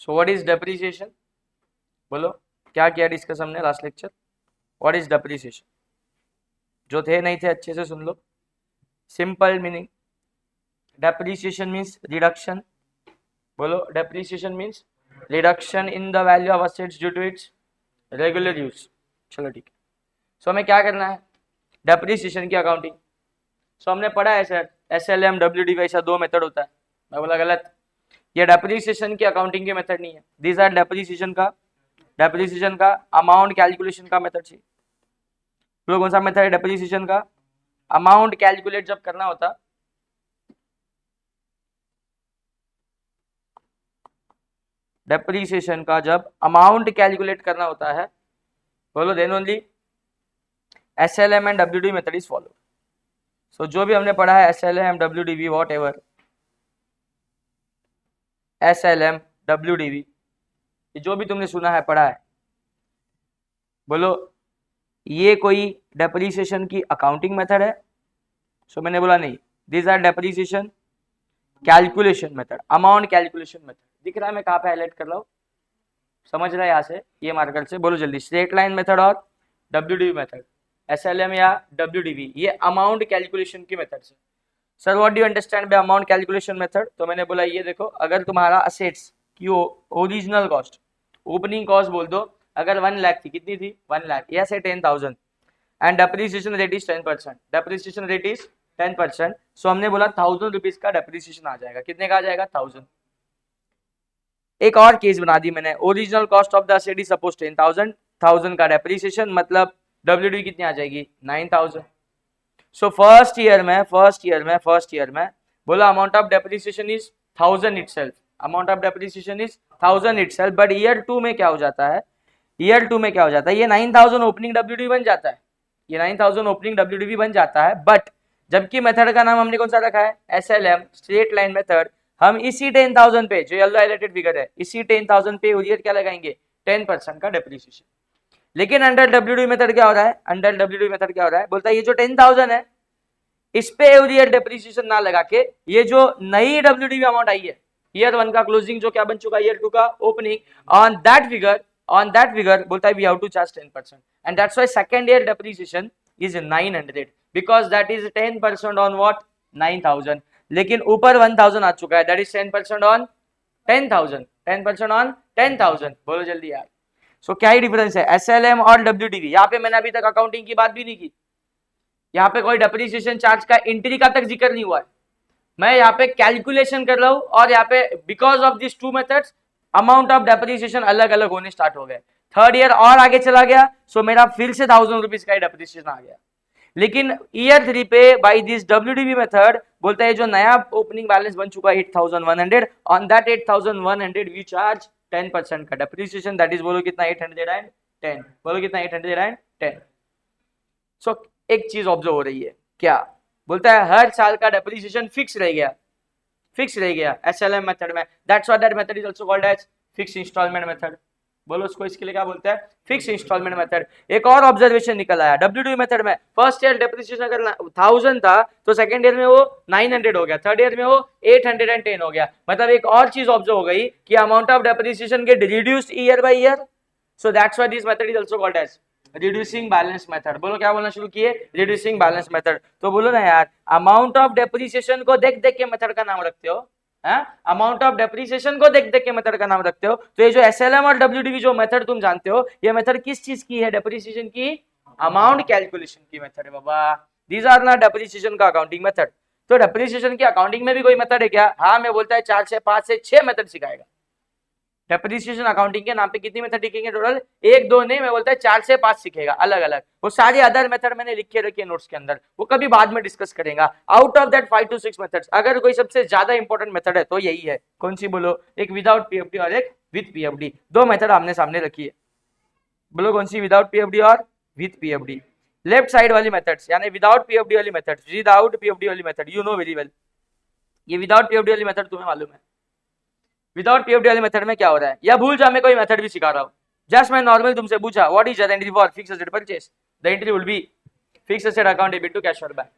So what is depreciation? बोलो क्या किया डिस्कस हमने last lecture? What is depreciation? जो थे नहीं थे अच्छे से सुन लो. Simple meaning, depreciation means reduction. बोलो depreciation means reduction in the value of assets due to its regular use. चलो ठीक है. सो हमें क्या करना है? डेप्रिसिएशन की अकाउंटिंग. सो हमने पढ़ा है सर SLM WDV ऐसा दो मेथड होता है. मैं बोला गलत. ये डेप्रिसिएशन की अकाउंटिंग के मेथड नहीं है. दिस आर डेप्रिसिएशन का अमाउंट कैलकुलेशन का मेथड चाहिए. तो कौन सा मेथड है डेप्रिसिएशन का? अमाउंट कैलकुलेट जब करना होता, डेप्रिसिएशन का जब अमाउंट कैलकुलेट करना होता है, बोलो then only SLM and WDV method is follow. So जो भी हमने पढ़ा है SLM WDV whatever, SLM WDV जो भी तुमने सुना है पढ़ा है, बोलो ये कोई डेप्रिसिएशन की अकाउंटिंग मेथड है? सो मैंने बोला नहीं. This are depreciation calculation method, amount calculation method. दिख रहा है मैं कहाँ पे हाईलाइट कर रहा हूँ? समझ रहा है यहाँ से ये मार्कर से? बोलो जल्दी. स्ट्रेट लाइन मेथड और WDV मेथड, SLM या WDV, ये अमाउंट कैलकुलेशन की मेथड से. Sir what do you understand by amount calculation method? तो मैंने बोला ये देखो, अगर तुम्हारा असेट्स की ओरिजिनल कॉस्ट, ओपनिंग कॉस्ट बोल दो, अगर 1 लाख थी, कितनी थी? 1 लाख, या से 10,000, and depreciation rate is 10%. Depreciation rate is 10%. सो हमने बोला 1000 रुपीज का डेप्रिसिएशन आ जाएगा. कितने का आ जाएगा? 1000. एक और केस बना दी मैंने. Original cost of the asset is suppose 10,000, 1000 का डेप्रिसिएशन, मतलब WDV कितनी आ जाएगी? 9,000. सो फर्स्ट ईयर में बोला amount of depreciation is 1000 itself. Amount of depreciation is 1000 itself. But year 2 में क्या हो जाता है? ये 9,000 ओपनिंग WDV बन जाता है. ये 9,000 ओपनिंग WDV बन जाता है. बट जबकि मेथड का नाम हमने कौन सा रखा है? SLM straight line method. हम इसी 10,000 पे, जो येलो हाइलाइटेड फिगर है, इसी 10,000 पे ईयर क्या लगाएंगे? 10% का डेप्रिसिएशन. लेकिन अंडर WDV मेथड क्या हो रहा है? बोलता है ये जो 10,000 है, इस पे ईयर डेप्रिसिएशन ना लगा के, ये जो नई WDV अमाउंट आई है, ईयर 1 का क्लोजिंग जो क्या बन चुका है, ईयर 2 का ओपनिंग, ऑन दैट फिगर बोलता है we have to charge 10%. And that's why second year depreciation is 900, because that is 10% on what? 9,000. लेकिन ऊपर 1,000 आ चुका है, दैट इज 10% ऑन 10,000. 10% ऑन 10,000. बोलो जल्दी यार. सो क्या ही डिफरेंस है SLM और WDV? यहाँ पे मैंने अभी तक अकाउंटिंग की बात भी नहीं की. यहाँ पे कोई डेप्रिसिएशन चार्ज का एंट्री का तक जिक्र नहीं हुआ है. मैं यहाँ पे कैलकुलेशन कर रहा हूँ, और यहाँ पे because of this two methods amount of depreciation अलग अलग होने स्टार्ट हो गए. थर्ड ईयर और आगे चला गया, सो मेरा फिर से 1000 रुपीज का डेप्रिसिएशन आ गया. लेकिन ईयर 3 पे बाय दिस WDV मेथड बोलता है जो नया ओपनिंग बैलेंस बन चुका है 8,100, ऑन दैट 8,100 वी चार्ज 10% का डेप्रिसिएशन. दैट इज बोलो कितना? 810. बोलो कितना? 810. सो एक चीज ऑब्जर्व हो रही है, क्या बोलता है? हर साल का डेप्रिसिएशन फिक्स रह गया SLM मेथड में. That's why that method is also called as fix instalment method. बोलो उसको इसके लिए क्या बोलते हैं? Fix instalment method. एक और ऑब्जर्वेशन निकल आया WDV मेथड में. फर्स्ट ईयर डेप्रिसिएशन अगर 1000 था, तो सेकंड ईयर में वो 900 हो गया, थर्ड ईयर में वो 810 हो गया. मतलब एक और चीज ऑब्जर्व हो गई कि amount of depreciation get reduced year by year. So that's why this method is also called as reducing balance method. बोलो क्या बोलना शुरू किए? Reducing balance method. तो बोलो ना यार, अमाउंट ऑफ डेप्रिसिएशन को देख देख के मेथड का नाम रखते हो. अमाउंट ऑफ डेप्रिसिएशन को देख देख के मेथड का नाम रखते हो. तो ये जो SLM और WDV जो मेथड तुम जानते हो, ये मेथड किस चीज की है? डेप्रिसिएशन की अमाउंट कैलकुलेशन की मेथड है बाबा. दीज आर ना डेप्रिसिएशन का अकाउंटिंग मेथड. तो डेप्रिसिएशन की अकाउंटिंग में भी कोई मेथड है क्या? हाँ, मैं बोलता है 4 से 5 से 6 मेथड सिखाएगा. डेप्रिसिएशन अकाउंटिंग के नाम पे कितनी मेथड लिखेंगे टोटल? 1 2 नहीं, मैं बोलता है 4 से 5 सीखेगा अलग अलग. वो सारे अदर मेथड मैंने लिख के रखे नोट्स के अंदर, वो कभी बाद में डिस्कस करेगा. Out of that 5 to 6 methods, अगर कोई सबसे ज्यादा इंपॉर्टेंट मेथड है तो यही है. कौन सी? बोलो. एक विदाउट PFD और एक विथ PFD. दो मेथड आमने सामने रखी है. बोलो कौन सी? विदाउट PFD और विथ PFD. लेफ्ट साइड वाली मेथड्स यानी विदाउट PFD वाली मेथड, विदाउट PFD वाली method you know very well. ये विदाउट PFD वाली मेथड तुम्हें मालूम है. विदाउट PFD वाली मेथड में क्या हो रहा है, या भूल जा मैं कोई मेथड भी सिखा रहा हूँ. जस्ट मैं नॉर्मल तुमसे पूछा what is entry for fixed asset purchase, the entry will be fixed asset account debit to cash और bank.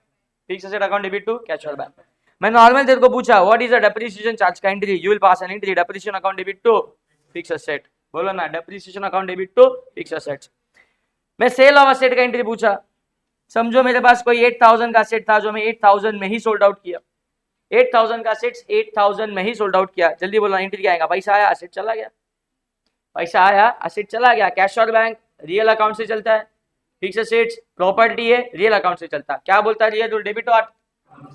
Fixed asset account debit to cash और बैंक. मैं नॉर्मल तेरे को पूछा what is the depreciation charge का entry, you will pass an entry depreciation account debit to fix asset, बोलो ना, depreciation account debit to fix assets. मैं sale of asset का एंट्री पूछा, समझो मेरे पास कोई 8000 का असेट था जो मैं 8000 में ही सोल्ड आउट किया, 8000 का असेट्स 8000 में ही सोल्ड आउट किया, जल्दी बोलो एंट्री क्या आएगा? पैसा आया, असेट चला गया, पैसा आया, असेट चला गया। कैश और बैंक रियल अकाउंट से चलता है, फिक्स असेट्स प्रॉपर्टी है, रियल अकाउंट से चलता है। क्या बोलता है real rule? Debit what,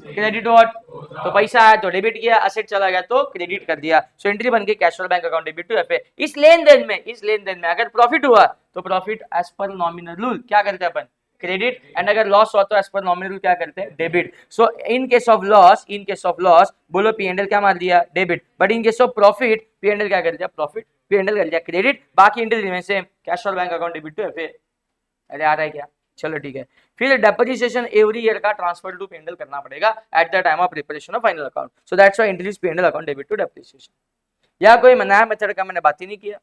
credit what. तो पैसा आया तो डेबिट किया, असेट चला गया तो क्रेडिट कर दिया। सो एंट्री बन गई कैश और bank account debit to FA. इस लेन देन में अगर प्रॉफिट हुआ तो profit as per nominal rule क्या करते हैं अपन? क्रेडिट। एंड अगर लॉस हुआ तो एज पर नॉमिनल रूल क्या करते हैं? Debit. So in case of loss बोलो पी एंड एल क्या मार दिया? Debit. But in case of profit P and L क्या कर दिया? प्रॉफिट, पी एंड एल कर दिया क्रेडिट। बाकी एंट्री में से कैश और bank account debit to FA. अरे आ रहा है क्या? चलो ठीक है। फिर डेप्रिसिएशन एवरी ईयर का ट्रांसफर टू पी&एल करना पड़ेगा at the time of preparation of final account. So that's why entries P&L account debit to depreciation. या कोई नया मेथड का मैंने बात ही नहीं किया।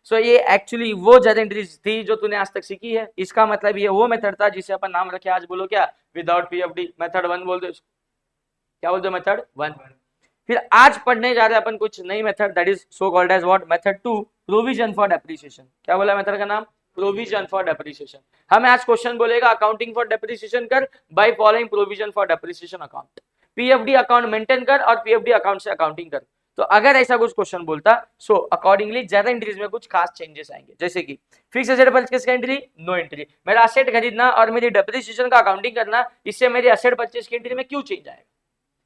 सो ये एक्चुअली वो ज्यादा एंट्रीज थी जो तूने आज तक सीखी है। इसका मतलब ये वो मेथड था जिसे अपन नाम रखे आज, बोलो क्या? विदाउट पीएफडी, मेथड 1 बोल दो। क्या बोल दो? मेथड 1। फिर आज पढ़ने जा रहे हैं अपन कुछ नई method, that is so called as what? Method 2, provision for depreciation. क्या बोला मेथड का नाम? Provision for depreciation. हमें आज क्वेश्चन बोलेगा अकाउंटिंग फॉर डेप्रिसिएशन कर by following provision for depreciation account. PFD account maintain कर और पीएफडी अकाउंट से अकाउंटिंग कर। तो अगर ऐसा कुछ क्वेश्चन बोलता सो अकॉर्डिंगली ज्यादा एंट्रीज में कुछ खास चेंजेस आएंगे। जैसे कि फिक्स एसेट परचेज का एंट्री, नो एंट्री। मेरा असेट खरीदना और मेरी डेप्रिसिएशन का अकाउंटिंग करना, इससे मेरी असेट परचेज की एंट्री में क्यों चेंज आएगा?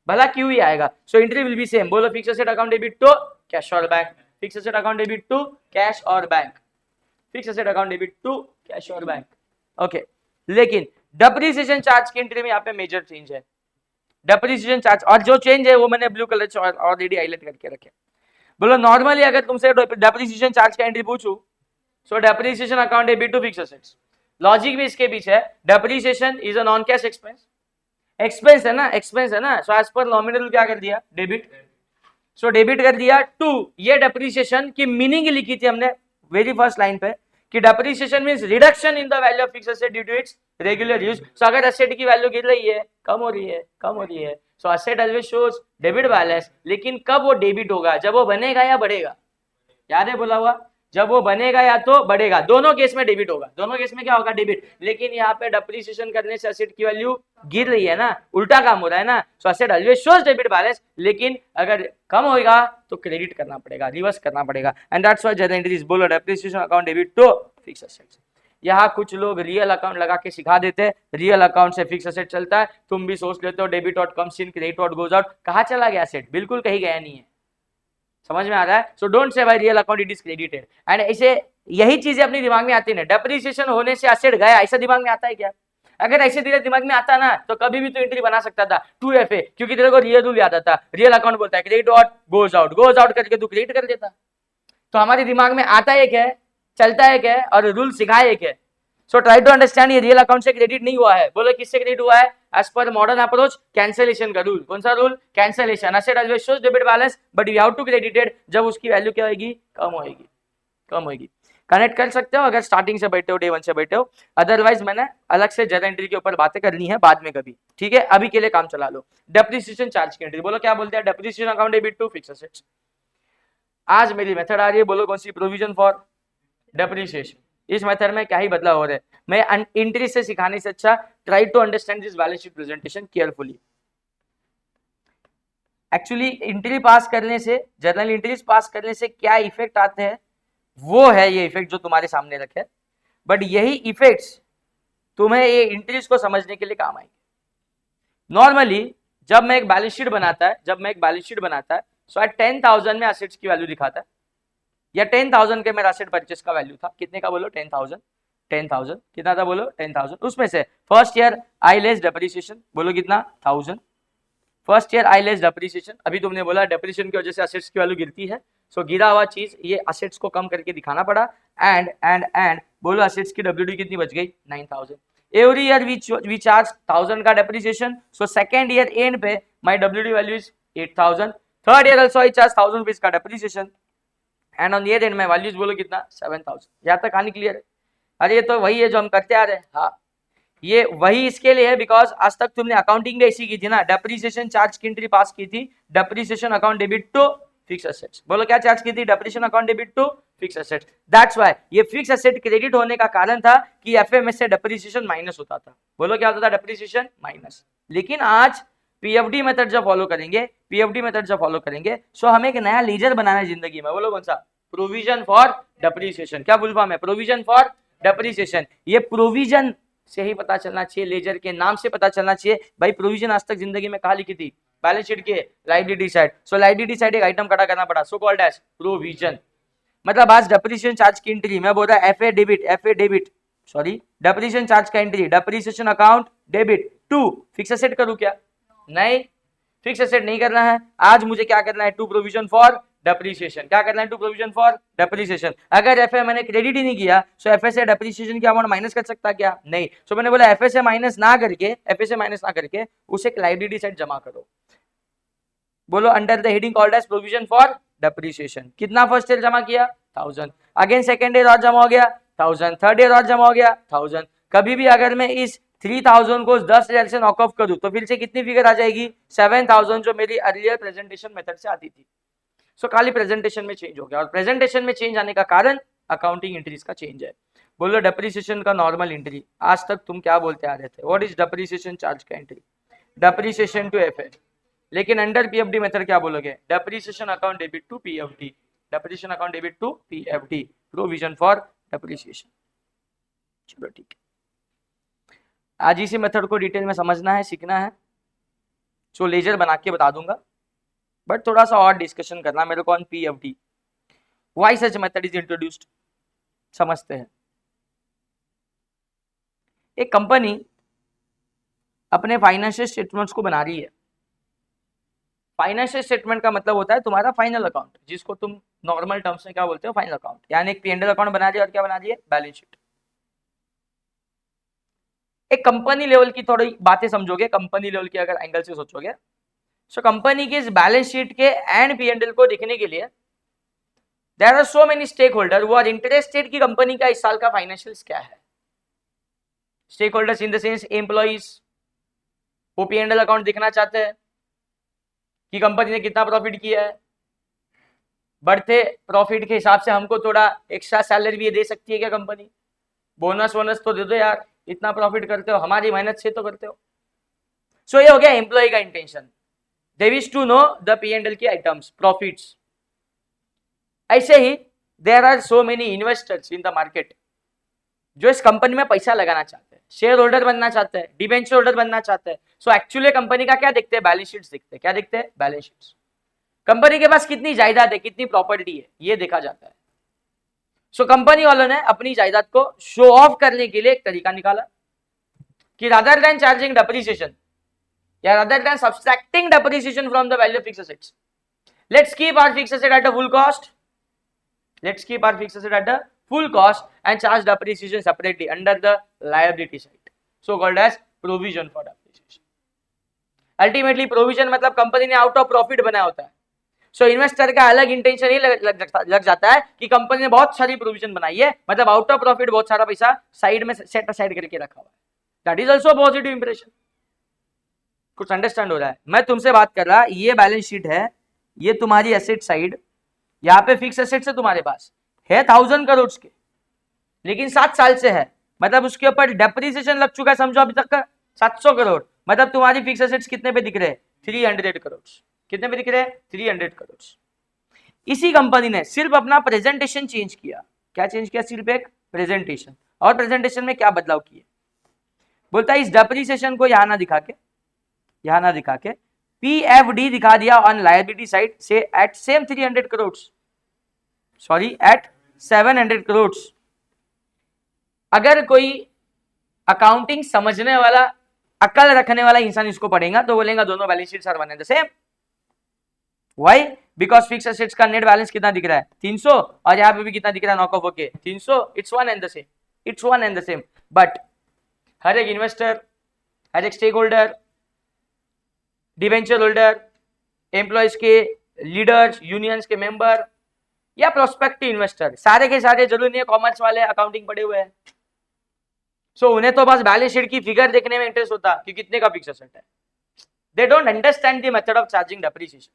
भला क्यों ही आएगा? So entry will be same. बोलो fix asset account debit to cash और bank, fix asset account debit to cash और bank, fix asset account debit to cash और बैंक। ओके, लेकिन डेप्रिसिएशन चार्ज की एंट्री में यहाँ पे मेजर चेंज है। डेप्रिसिएशन चार्ज, और जो चेंज है वो मैंने ब्लू कलर से ऑलरेडी हाईलाइट करके रखे। बोलो नॉर्मली अगर तुमसे डेप्रिसिएशन चार्ज का एंट्री पूछूं, so depreciation account debit to fix assets. Logic भी इसके पीछे है, depreciation is a non cash expense, expense है ना, एक्सपेंस है ना। सो एज पर नॉमिनल क्या कर दिया? डेबिट। सो डेबिट कर दिया टू, ये डेप्रिसिएशन की मीनिंग लिखी थी हमने वेरी फर्स्ट लाइन पे कि depreciation means reduction in the value of fixed asset due to its regular use. So अगर एसेट की वैल्यू गिर रही है, कम हो रही है, कम हो रही है, so asset always shows debit balance. लेकिन कब वो डेबिट होगा? जब वो बनेगा या बढ़ेगा? याद है बोला हुआ? जब वो बनेगा या तो बढ़ेगा, दोनों केस में डेबिट होगा। दोनों केस में क्या होगा? डेबिट। लेकिन यहाँ पे डेप्रिसिएशन करने से एसेट की वैल्यू गिर रही है ना, उल्टा काम हो रहा है ना। So asset always shows debit balance, लेकिन अगर कम होगा तो क्रेडिट करना पड़ेगा, रिवर्स करना पड़ेगा। And that's why journal entries बोलो depreciation account debit to fix assets. यहाँ कुछ लोग रियल अकाउंट लगा के सिखा देते हैं, रियल अकाउंट से फिक्स एसेट चलता है। तुम भी सोच लेते हो debit what comes in, credit what goes out. कहाँ चला गया एसेट? बिल्कुल कहीं गया नहीं है। समझ में आ रहा है? सो डोंट से भाई real account it is credited. And ऐसे यही चीजें अपने दिमाग में आती है। डेप्रिसिएशन होने से एसेट गया, ऐसा दिमाग में आता है क्या? अगर ऐसे तेरे दिमाग में आता ना तो कभी भी तो एंट्री बना सकता था 2FA, क्योंकि तेरे को रियल रूल याद आता। रियल अकाउंट बोलता है क्रेडिट व्हाट गोज आउट करके तू क्रेडिट कर देता। तो हमारे दिमाग में आता एक है, चलता एक है, और रूल सिखाए एक है। सो ट्राई टू अंडरस्टैंड, ये रियल अकाउंट से क्रेडिट नहीं हुआ है। बोलो किससे क्रेडिट हुआ है? As per modern approach cancellation का रूल। कौन सा rule? Cancellation. Asset always shows debit balance but we have to credited जब उसकी वैल्यू क्या होगी? कम होगी, कम होगी। कनेक्ट कर सकते हो अगर स्टार्टिंग से बैठे हो, डे 1 से बैठे हो। अदरवाइज मैंने अलग से जनरल एंट्री के ऊपर बातें करनी है बाद में कभी, ठीक है? अभी के लिए काम चला लो। डेप्रिसिएशन चार्ज की एंट्री, बोलो क्या बोलते हैं? Depreciation account debit to fix assets. आज मेरी मेथड आ रही है, बोलो कौन सी? Provision for depreciation. इस मेथड में क्या ही बदलाव हो रहा है? मैं एंट्री से सिखाने से अच्छा try to understand this balance sheet presentation carefully. Actually entry pass करने से, जर्नल एंट्रीज पास करने से क्या इफेक्ट आते हैं, वो है ये इफेक्ट जो तुम्हारे सामने रखे। बट यही इफेक्ट्स तुम्हें ये एंट्रीज को समझने के लिए काम आएंगे। नॉर्मली जब मैं एक बैलेंस शीट बनाता है, सो एट 10,000 में एसेट्स की वैल्यू दिखाता है, या 10,000 के मेरा एसेट परचेस का वैल्यू था। कितने का? बोलो 10,000। 10,000 कितना था? बोलो 10,000। उसमें से first year I less depreciation, बोलो कितना? 1000। First year I less depreciation. अभी तुमने बोला डेप्रिसिएशन की वजह से एसेट्स की वैल्यू गिरती है, सो गिरा हुआ चीज ये एसेट्स को कम करके दिखाना पड़ा। एंड बोलो एसेट्स की डब्ल्यूडी कितनी बच गई? 9,000। एवरी ईयर वी चार्ज 1000 का depreciation, so second year end पे my WD value is 8,000। Third year also I charge 1000 rupees का depreciation, and on year end में वैल्यूज बोलो कितना? 7,000। यहाँ तक कहानी क्लियर है? अरे ये तो वही है जो हम करते आ रहे हैं। हाँ, ये वही इसके लिए है बिकॉज आज तक तुमने अकाउंटिंग भी ऐसी की थी ना, डेप्रिसिएशन चार्ज की एंट्री पास की थी, depreciation account debit to fix assets. बोलो क्या चार्ज की थी? Depreciation account debit to fix assets. That's why ये फिक्स एसेट क्रेडिट होने का कारण था कि एफएमएस से डेप्रिसिएशन माइनस होता था। बोलो क्या होता था? Depreciation minus. लेकिन आज पीएफडी मेथड जब फॉलो करेंगे, पीएफडी मेथड जब फॉलो करेंगे, सो हमें एक नया लीजर बनाना है जिंदगी में। बोलो कौन सा? Provision for depreciation. क्या फुल फॉर्म है? Provision for depreciation. ये प्रोविजन से ही पता चलना चाहिए, लेजर के नाम से पता चलना चाहिए। भाई प्रोविजन आज तक जिंदगी में कहाँ लिखी थी? बैलेंस शीट के लायबिलिटी साइड। सो लायबिलिटी साइड एक आइटम खड़ा करना पड़ा, सो कॉल्ड एज प्रोविजन। मतलब आज डेप्रिसिएशन चार्ज की एंट्री मैं बोल रहा FA debit sorry depreciation charge का entry depreciation account debit to fix asset करूं क्या? नहीं, फिक्स एसेट नहीं करना है। आज मुझे क्या करना है? To provision for depreciation. क्या करना है? To provision for depreciation. अगर एफए मैंने क्रेडिट ही नहीं किया, सो एफए से डेप्रिसिएशन की अमाउंट माइनस कर सकता क्या? नहीं। सो मैंने बोला एफए से माइनस ना करके उसे एक लायबिलिटी साइड जमा करो। बोलो under the heading called as provision for depreciation. कितना फर्स्ट ईयर जमा किया? 1000। अगेन सेकेंड ईयर और जमा हो गया 1000। थर्ड ईयर और जमा हो गया 1000। कभी भी अगर मैं इस 3000 को 10,000 से नॉक ऑफ करूं तो फिर से कितनी फिगर आ जाएगी? 7000, जो मेरी अर्लियर प्रेजेंटेशन मेथड से आती थी। सो खाली प्रेजेंटेशन में चेंज हो गया, और प्रेजेंटेशन में चेंज आने का कारण अकाउंटिंग एंट्रीज का चेंज है। बोलो डेप्रिसिएशन का नॉर्मल एंट्री। आज तक तुम क्या बोलते आ रहे थे? व्हाट इज डेप्रिसिएशन चार्ज का एंट्री? Depreciation to FA. लेकिन अंडर पीएफडी मेथड क्या बोलोगे? Depreciation account debit to PFD. Depreciation account debit to PFD, provision for depreciation. चलो ठीक है, आज इसी मेथड को डिटेल में समझना है, सीखना है। सो लेजर बना के बता दूंगा, बट थोड़ा सा और डिस्कशन करना मेरे को on PFD. Why such method is introduced, समझते हैं। एक कंपनी अपने फाइनेंशियल स्टेटमेंट्स को बना रही है। फाइनेंशियल स्टेटमेंट का मतलब होता है तुम्हारा फाइनल अकाउंट, जिसको तुम नॉर्मल टर्म्स में क्या बोलते हो? Final account. यानी एक पी&एल अकाउंट बना रही है और क्या बना रही है? Balance sheet. एक कंपनी लेवल की थोड़ी बातें समझोगे, कंपनी लेवल की अगर एंगल से सोचोगे, सो कंपनी के इस बैलेंस शीट के एंड पी&एल को देखने के लिए there are so many stakeholder who are interested कि कंपनी का इस साल का फाइनेंशियल्स क्या है। Stakeholders in the sense employees, वो पी&एल अकाउंट देखना चाहते हैं कि कंपनी ने कितना प्रॉफिट किया है। बढ़ते प्रॉफिट के हिसाब से हमको थोड़ा एक्स्ट्रा सैलरी भी दे सकती है क्या कंपनी? बोनस वोनस तो दे दो यार, इतना प्रॉफिट करते हो, हमारी मेहनत से तो करते हो। सो ये हो गया एम्प्लॉय का intention. They wish to know the P&L की आइटम्स, प्रॉफिट्स। ऐसे ही there are so many investors in the market जो इस कंपनी में पैसा लगाना चाहते हैं, शेयर होल्डर बनना चाहते हैं, डिबेंचर होल्डर बनना चाहते हैं। सो एक्चुअली कंपनी का क्या देखते हैं? बैलेंस शीट्स देखते हैं। क्या देखते हैं? Balance sheets. कंपनी के पास कितनी जायदाद है, कितनी प्रॉपर्टी है, ये देखा जाता है। सो कंपनी वालों ने अपनी जायदाद को शो ऑफ करने के लिए एक तरीका निकाला कि रादर देन चार्जिंग डेप्रिसिएशन या rather than subtracting depreciation from the value of fixed assets, let's keep our fixed asset at the full cost. Let's keep our fixed asset at the full cost and charge depreciation separately under the liability side, so called as provision for depreciation. Ultimately provision मतलब company ने out of profit बनाया होता है। सो investor का अलग intention ही लग जाता है कि कंपनी ने बहुत सारी प्रोविजन बनाई है, मतलब आउट ऑफ प्रॉफिट बहुत सारा पैसा साइड में सेट असाइड करके रखा हुआ है। That is also positive impression. कुछ अंडरस्टैंड हो रहा है? मैं तुमसे बात कर रहा, ये बैलेंस शीट है, ये तुम्हारी एसेट साइड, यहाँ पे फिक्स एसेट्स है तुम्हारे पास है 1000 करोड़ के, लेकिन 7 साल से है, मतलब उसके ऊपर डेप्रिसिएशन लग चुका है, समझो अभी तक का 700 करोड़। मतलब तुम्हारी फिक्स एसेट्स कितने पे दिख रहे हैं? 300 करोड़। कितने पे दिख रहे हैं? 300 करोड़। इसी कंपनी ने सिर्फ अपना प्रेजेंटेशन चेंज किया। क्या चेंज किया? सिर्फ एक प्रेजेंटेशन। और प्रेजेंटेशन में क्या बदलाव किए? बोलता है इस डेप्रिसिएशन को यहाँ ना दिखा के पीएफडी दिखा दिया ऑन लायबिलिटी साइड से eight same 300 crore, sorry eight 700 crore. अगर कोई अकाउंटिंग समझने वाला, अकल रखने वाला इंसान इसको पढ़ेगा तो बोलेगा दोनों balance sheets are one and the same. Why? Because fix assets का नेट बैलेंस कितना दिख रहा है? 300, और यहाँ पे भी कितना दिख रहा है? नॉक ऑफ होके 300। It's one and the same, it's one and the same. But हर एक इन्वेस्टर, हर एक stake holder, debenture holder, employees के लीडर्स, यूनियंस के मेंबर या प्रोस्पेक्टिव इन्वेस्टर, सारे के सारे जरूरी नहीं है कॉमर्स वाले अकाउंटिंग पढ़े हुए हैं। सो उन्हें तो बस बैलेंस शीट की फिगर देखने में इंटरेस्ट होता कि कितने का फिक्स एसेट है। They don't understand the method of charging depreciation.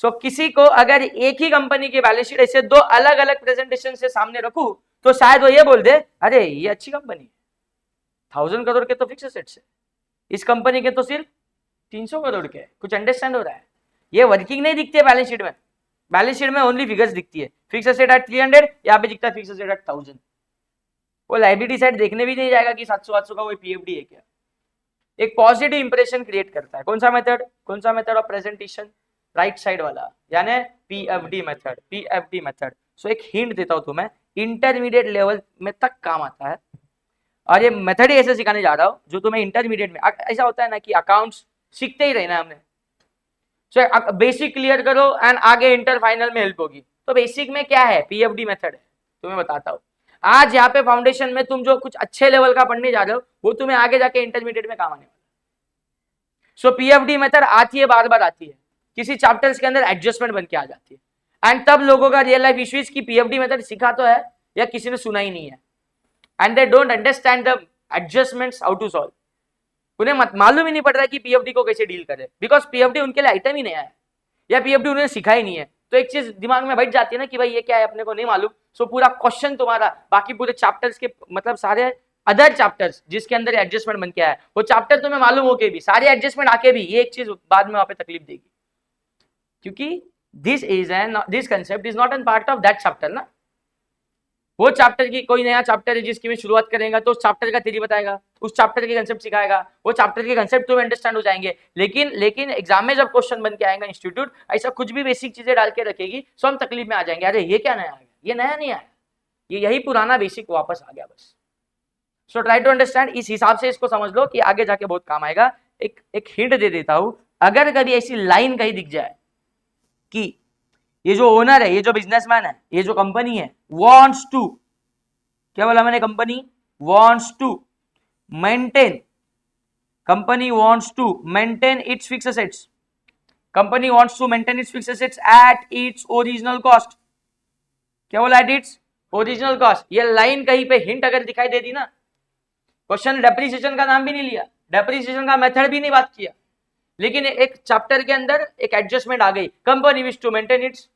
So किसी को अगर एक ही कंपनी की बैलेंस शीट ऐसे दो अलग अलग प्रेजेंटेशन से सामने रखूं तो शायद वो ये बोल दे अरे ये अच्छी कंपनी है, 1000 करोड़ के तो फिक्स एसेट्स है, इस कंपनी के तो सिर्फ 300 करोड़ के। कुछ अंडरस्टैंड हो रहा है? ये वर्किंग नहीं दिखती है बैलेंस शीट में, बैलेंस शीट में ओनली फिगर्स दिखती है। फिक्स एसेट एट 300, यहाँ पे दिखता है फिक्स एसेट एट 1000। वो लायबिलिटी साइड देखने भी नहीं जाएगा कि 700-800 का वो पीएफडी है क्या। एक पॉजिटिव इंप्रेशन क्रिएट करता है। कौन सा मेथड? कौन सा method of presentation? Right side वाला, यानी PFD method. PFD method. So एक हिंट देता हूं तुम्हें, इंटरमीडिएट लेवल में तक काम आता है और ये मेथड ही ऐसे सिखाने जा रहा हूं जो तुम्हें इंटरमीडिएट में, ऐसा होता है ना कि अकाउंट्स सीखते ही रहना हमने। सो बेसिक क्लियर करो एंड आगे इंटर फाइनल में हेल्प होगी। तो बेसिक में क्या है? पीएफडी मेथड है, तुम्हें बताता हूं। आज यहाँ पे फाउंडेशन में तुम जो कुछ अच्छे लेवल का पढ़ने जा रहे हो वो तुम्हें आगे जाके इंटरमीडिएट में काम आने वाला। सो पीएफडी मेथड आती है, बार बार आती है, किसी चैप्टर्स के अंदर एडजस्टमेंट बन के आ जाती है। एंड तब लोगों का रियल लाइफ इश्यूज की पीएफडी मेथड सीखा तो है या किसी ने सुना ही नहीं है, and they don't understand the adjustments how to solve. उन्हें मालूम ही नहीं पड़ रहा है कि पीएफडी को कैसे डील करे, बिकॉज पीएफडी उनके लिए आइटम ही नया है या पीएफडी उन्हें सिखा ही नहीं है। तो एक चीज दिमाग में बैठ जाती है ना कि भाई ये क्या है, अपने को नहीं मालूम। सो पूरा क्वेश्चन तुम्हारा बाकी पूरे चैप्टर्स के, मतलब सारे अदर चैप्टर्स जिसके अंदर एडजस्टमेंट बन के आया है, वो चैप्टर तुम्हें मालूम होके भी, सारे एडजस्टमेंट आके भी, ये एक चीज बाद में वहां पे तकलीफ देगी, क्योंकि this concept is not an part of that chapter ना। वो चैप्टर की कोई नया चैप्टर है जिसकी मैं शुरुआत करेगा तो उस चैप्टर का थ्योरी बताएगा, उस चैप्टर के कंसेप्ट सिखाएगा, वो चैप्टर के कंसेप्ट तुम्हें अंडरस्टैंड हो जाएंगे। लेकिन एग्जाम में जब क्वेश्चन बन के आएगा इंस्टीट्यूट ऐसा कुछ भी बेसिक चीजें डाल के रखेगी, सो हम तकलीफ में आ जाएंगे, अरे ये क्या नया आ गया, ये नया नहीं आया, ये यही पुराना बेसिक वापस आ गया बस। सो ट्राई टू अंडरस्टैंड, इस हिसाब से इसको समझ लो कि आगे जाके बहुत काम आएगा। एक हिंट दे देता हूं, अगर कभी ऐसी लाइन कहीं दिख जाए कि ये जो ओनर है, ये जो बिजनेसमैन है, ये जो कंपनी है, वांट्स टू, क्या बोला मैंने? Company wants to maintain, company wants to maintain its fixed assets, company wants to maintain its fixed assets at its original cost. क्या बोला? At its original cost. ये लाइन कहीं पे हिंट अगर दिखाई दे दी ना, क्वेश्चन डेप्रिसिएशन का नाम भी नहीं लिया, डेप्रिसिएशन का मेथड भी नहीं बात किया, लेकिन एक चैप्टर के अंदर एक एडजस्टमेंट आ गई, company wish to maintain its,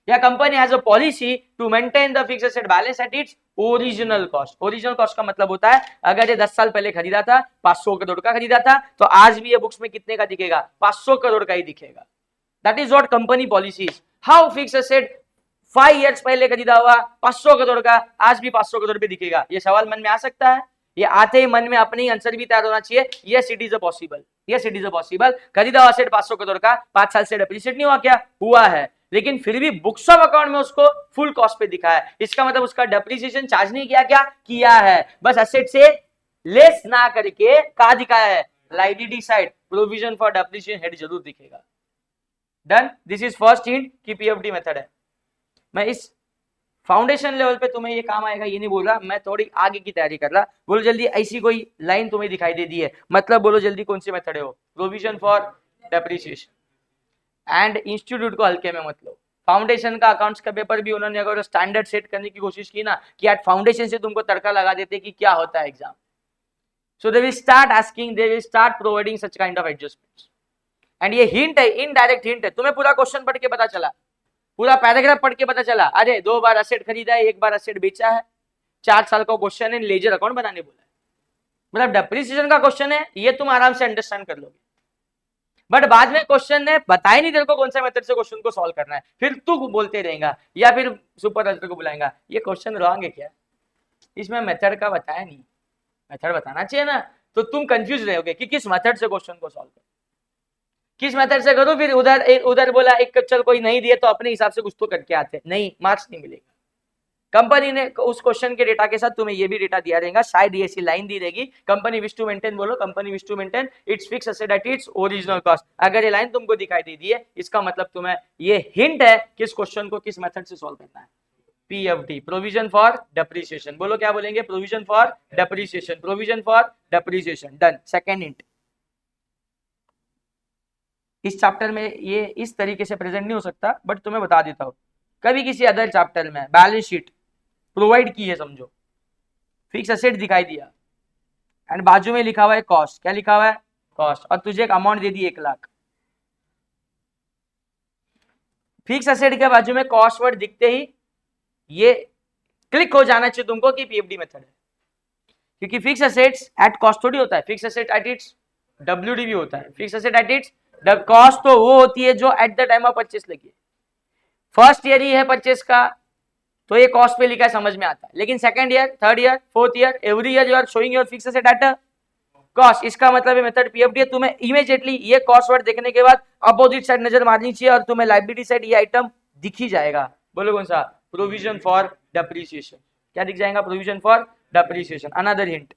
या company has a policy to maintain the fixed asset balance at its original cost. Original cost का मतलब होता है अगर ये 10 साल पहले खरीदा था, 500 करोड़ का खरीदा था, तो आज भी ये बुक्स में कितने का दिखेगा? 500 करोड़ का ही दिखेगा। That is what company policy is. How fixed asset 5 years पहले खरीदा हुआ 500 करोड़ का आज भी 500 करोड़ पे दिखेगा? ये सवाल मन में आ सकता है। ये आते ही मन में अपने ही आंसर भी तैयार होना चाहिए, yes it is a possible, yes it is a possible. खरीदा हुआ सेट 500 करोड़ का 5 साल से डेप्रिसिएट नहीं हुआ क्या? हुआ है, लेकिन फिर भी बुक्स ऑफ अकाउंट में उसको फुल कॉस्ट पे दिखा है। इसका मतलब उसका डेप्रिसिएशन चार्ज नहीं किया, क्या किया है? बस एसेट से लेस ना करके कहा दिखाया है? Liability side provision for depreciation head जरूर दिखेगा। Done. This is first hint कि पीएफडी मेथड है। मैं इस फाउंडेशन लेवल पे तुम्हें ये काम आएगा ये नहीं बोल रहा, मैं थोड़ी आगे की तैयारी कर रहा। बोलो जल्दी, ऐसी कोई लाइन तुम्हें दिखाई दे दी है, मतलब बोलो जल्दी कौन सी मेथड है वो? Provision for depreciation. And institute को हल्के में मत लो। फाउंडेशन का अकाउंट्स का पेपर भी उन्होंने अगर स्टैंडर्ड सेट करने की कोशिश की ना कि यार फाउंडेशन से तुमको तड़का लगा देते कि क्या होता है exam, so they will start asking, they will start providing such kind of adjustments. And ये हिंट है, इनडायरेक्ट हिंट है। तुम्हें पूरा क्वेश्चन पढ़ के पता चला, पूरा पैराग्राफ पढ़ के पता चला, अरे 2 बार एसेट खरीदा है, 1 बार एसेट बेचा है, 4 साल का क्वेश्चन है, लेजर अकाउंट बनाने बोला है, मतलब डेप्रिसिएशन का क्वेश्चन है, ये तुम आराम से अंडरस्टैंड कर लोगे। बट बाद में क्वेश्चन ने बताया नहीं तेरे को कौन सा मेथड से क्वेश्चन को सॉल्व करना है, फिर तू बोलते रहेगा या फिर सुपरवाइजर को बुलाएगा ये क्वेश्चन रॉन्ग है क्या, इसमें मेथड का बताया नहीं, मेथड बताना चाहिए ना। तो तुम कंफ्यूज रहोगे कि किस मेथड से क्वेश्चन को सॉल्व करो, किस मेथड से करो। फिर उधर बोला एक चल कोई नहीं दिए तो अपने हिसाब से कुछ तो करके आते, नहीं मार्क्स नहीं मिलेगा। कंपनी ने उस क्वेश्चन के डेटा के साथ तुम्हें ये भी डेटा दिया रहेगा, शायद ये ऐसी लाइन दी रहेगी, कंपनी विश टू मेंटेन, बोलो company wish to maintain its fixed asset at its original cost. अगर ये लाइन तुमको दिखाई दे दी है, इसका मतलब तुम्हें ये हिंट है कि इस क्वेश्चन को किस मेथड से सॉल्व करना है। PFD, provision for depreciation. बोलो क्या बोलेंगे? Provision for depreciation, provision for depreciation. Done. Second hint, इस चैप्टर में ये इस तरीके से प्रेजेंट नहीं हो सकता, बट तुम्हें बता देता हूं, कभी किसी अदर चैप्टर में बैलेंस शीट प्रोवाइड की है, समझो फिक्स एसेट दिखाई दिया एंड बाजू में लिखा हुआ है कॉस्ट, क्या लिखा हुआ है? कॉस्ट, और तुझे एक अमाउंट दे दी 1 लाख, फिक्स एसेट के बाजू में कॉस्ट वर्ड दिखते ही ये क्लिक हो जाना चाहिए तुमको कि पीएफडी मेथड है, क्योंकि फिक्स एसेट्स एट कॉस्ट थोड़ी होता है, fix asset at it's WDV होता है। Fix asset at it's cost तो वो होती है जो eight the time of purchase लगी है। फर्स्ट ईयर ही है परचेस का तो ये कॉस्ट पे लिखा है, समझ में आता है, लेकिन second year, third year, fourth year, every year you are showing your fix asset at cost, इसका मतलब है मेथड पीएफडी है। तुम्हें इमीडिएटली ये कॉस्ट वर्ड देखने के बाद अपोजिट साइड नजर मारनी चाहिए और तुम्हें लायबिलिटी साइड ये आइटम दिख ही जाएगा। बोलो कौन सा? Provision for depreciation. क्या दिख जाएगा? Provision for depreciation. Another hint,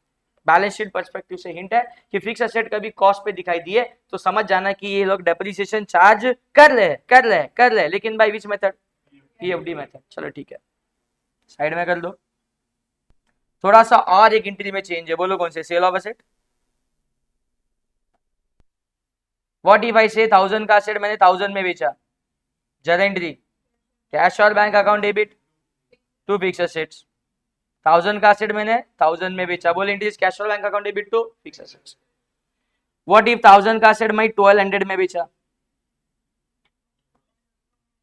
balance sheet perspective से हिंट है कि फिक्स एसेट कभी कॉस्ट पे दिखाई दिए तो समझ जाना कि ये लोग डेप्रिसिएशन चार्ज कर ले, लेकिन by which method? PFD method. चलो ठीक है, साइड में कर दो। थोड़ा सा और एक एंट्री में चेंज है, बोलो कौन से? Sale of asset. What if I say 1000 का एसेट मैंने 1000 में बेचा, जरा एंट्री कैश और bank account debit to fix assets. 1000 का एसेट मैंने 1000 में बेचा, बोल एंट्रीज कैश और bank account debit to fix assets. What if 1000 का एसेट मैं 1200 में बेचा,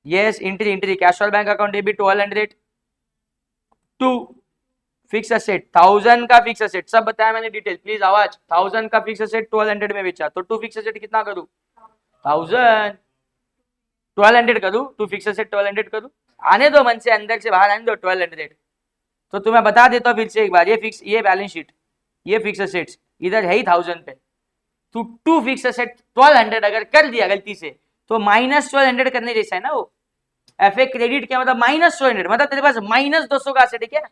यस एंट्री कैश और bank account debit 1200 to fix asset. 1000 का फिक्स एसेट सब बताया मैंने डिटेल, प्लीज आवाज। 1000 का फिक्स एसेट 1200 में बेचा तो टू फिक्स एसेट कितना करूं? 1000 1200 करूं, टू फिक्स एसेट 1200 करूं। आने दो मन से, अंदर से बाहर आने दो 1200। तो तुम्हें बता देता हूं फिर से एक बार, ये बैलेंस शीट, ये फिक्स एसेट्स इधर है ही 1000 पे, तो टू फिक्स एसेट 1200 अगर कर दिया गलती से तो माइनस 1200 करने जैसा है ना वो। एफ ए क्रेडिट क्या मतलब? माइनस 1200, मतलब तेरे पास माइनस 200 का एसेट है क्या?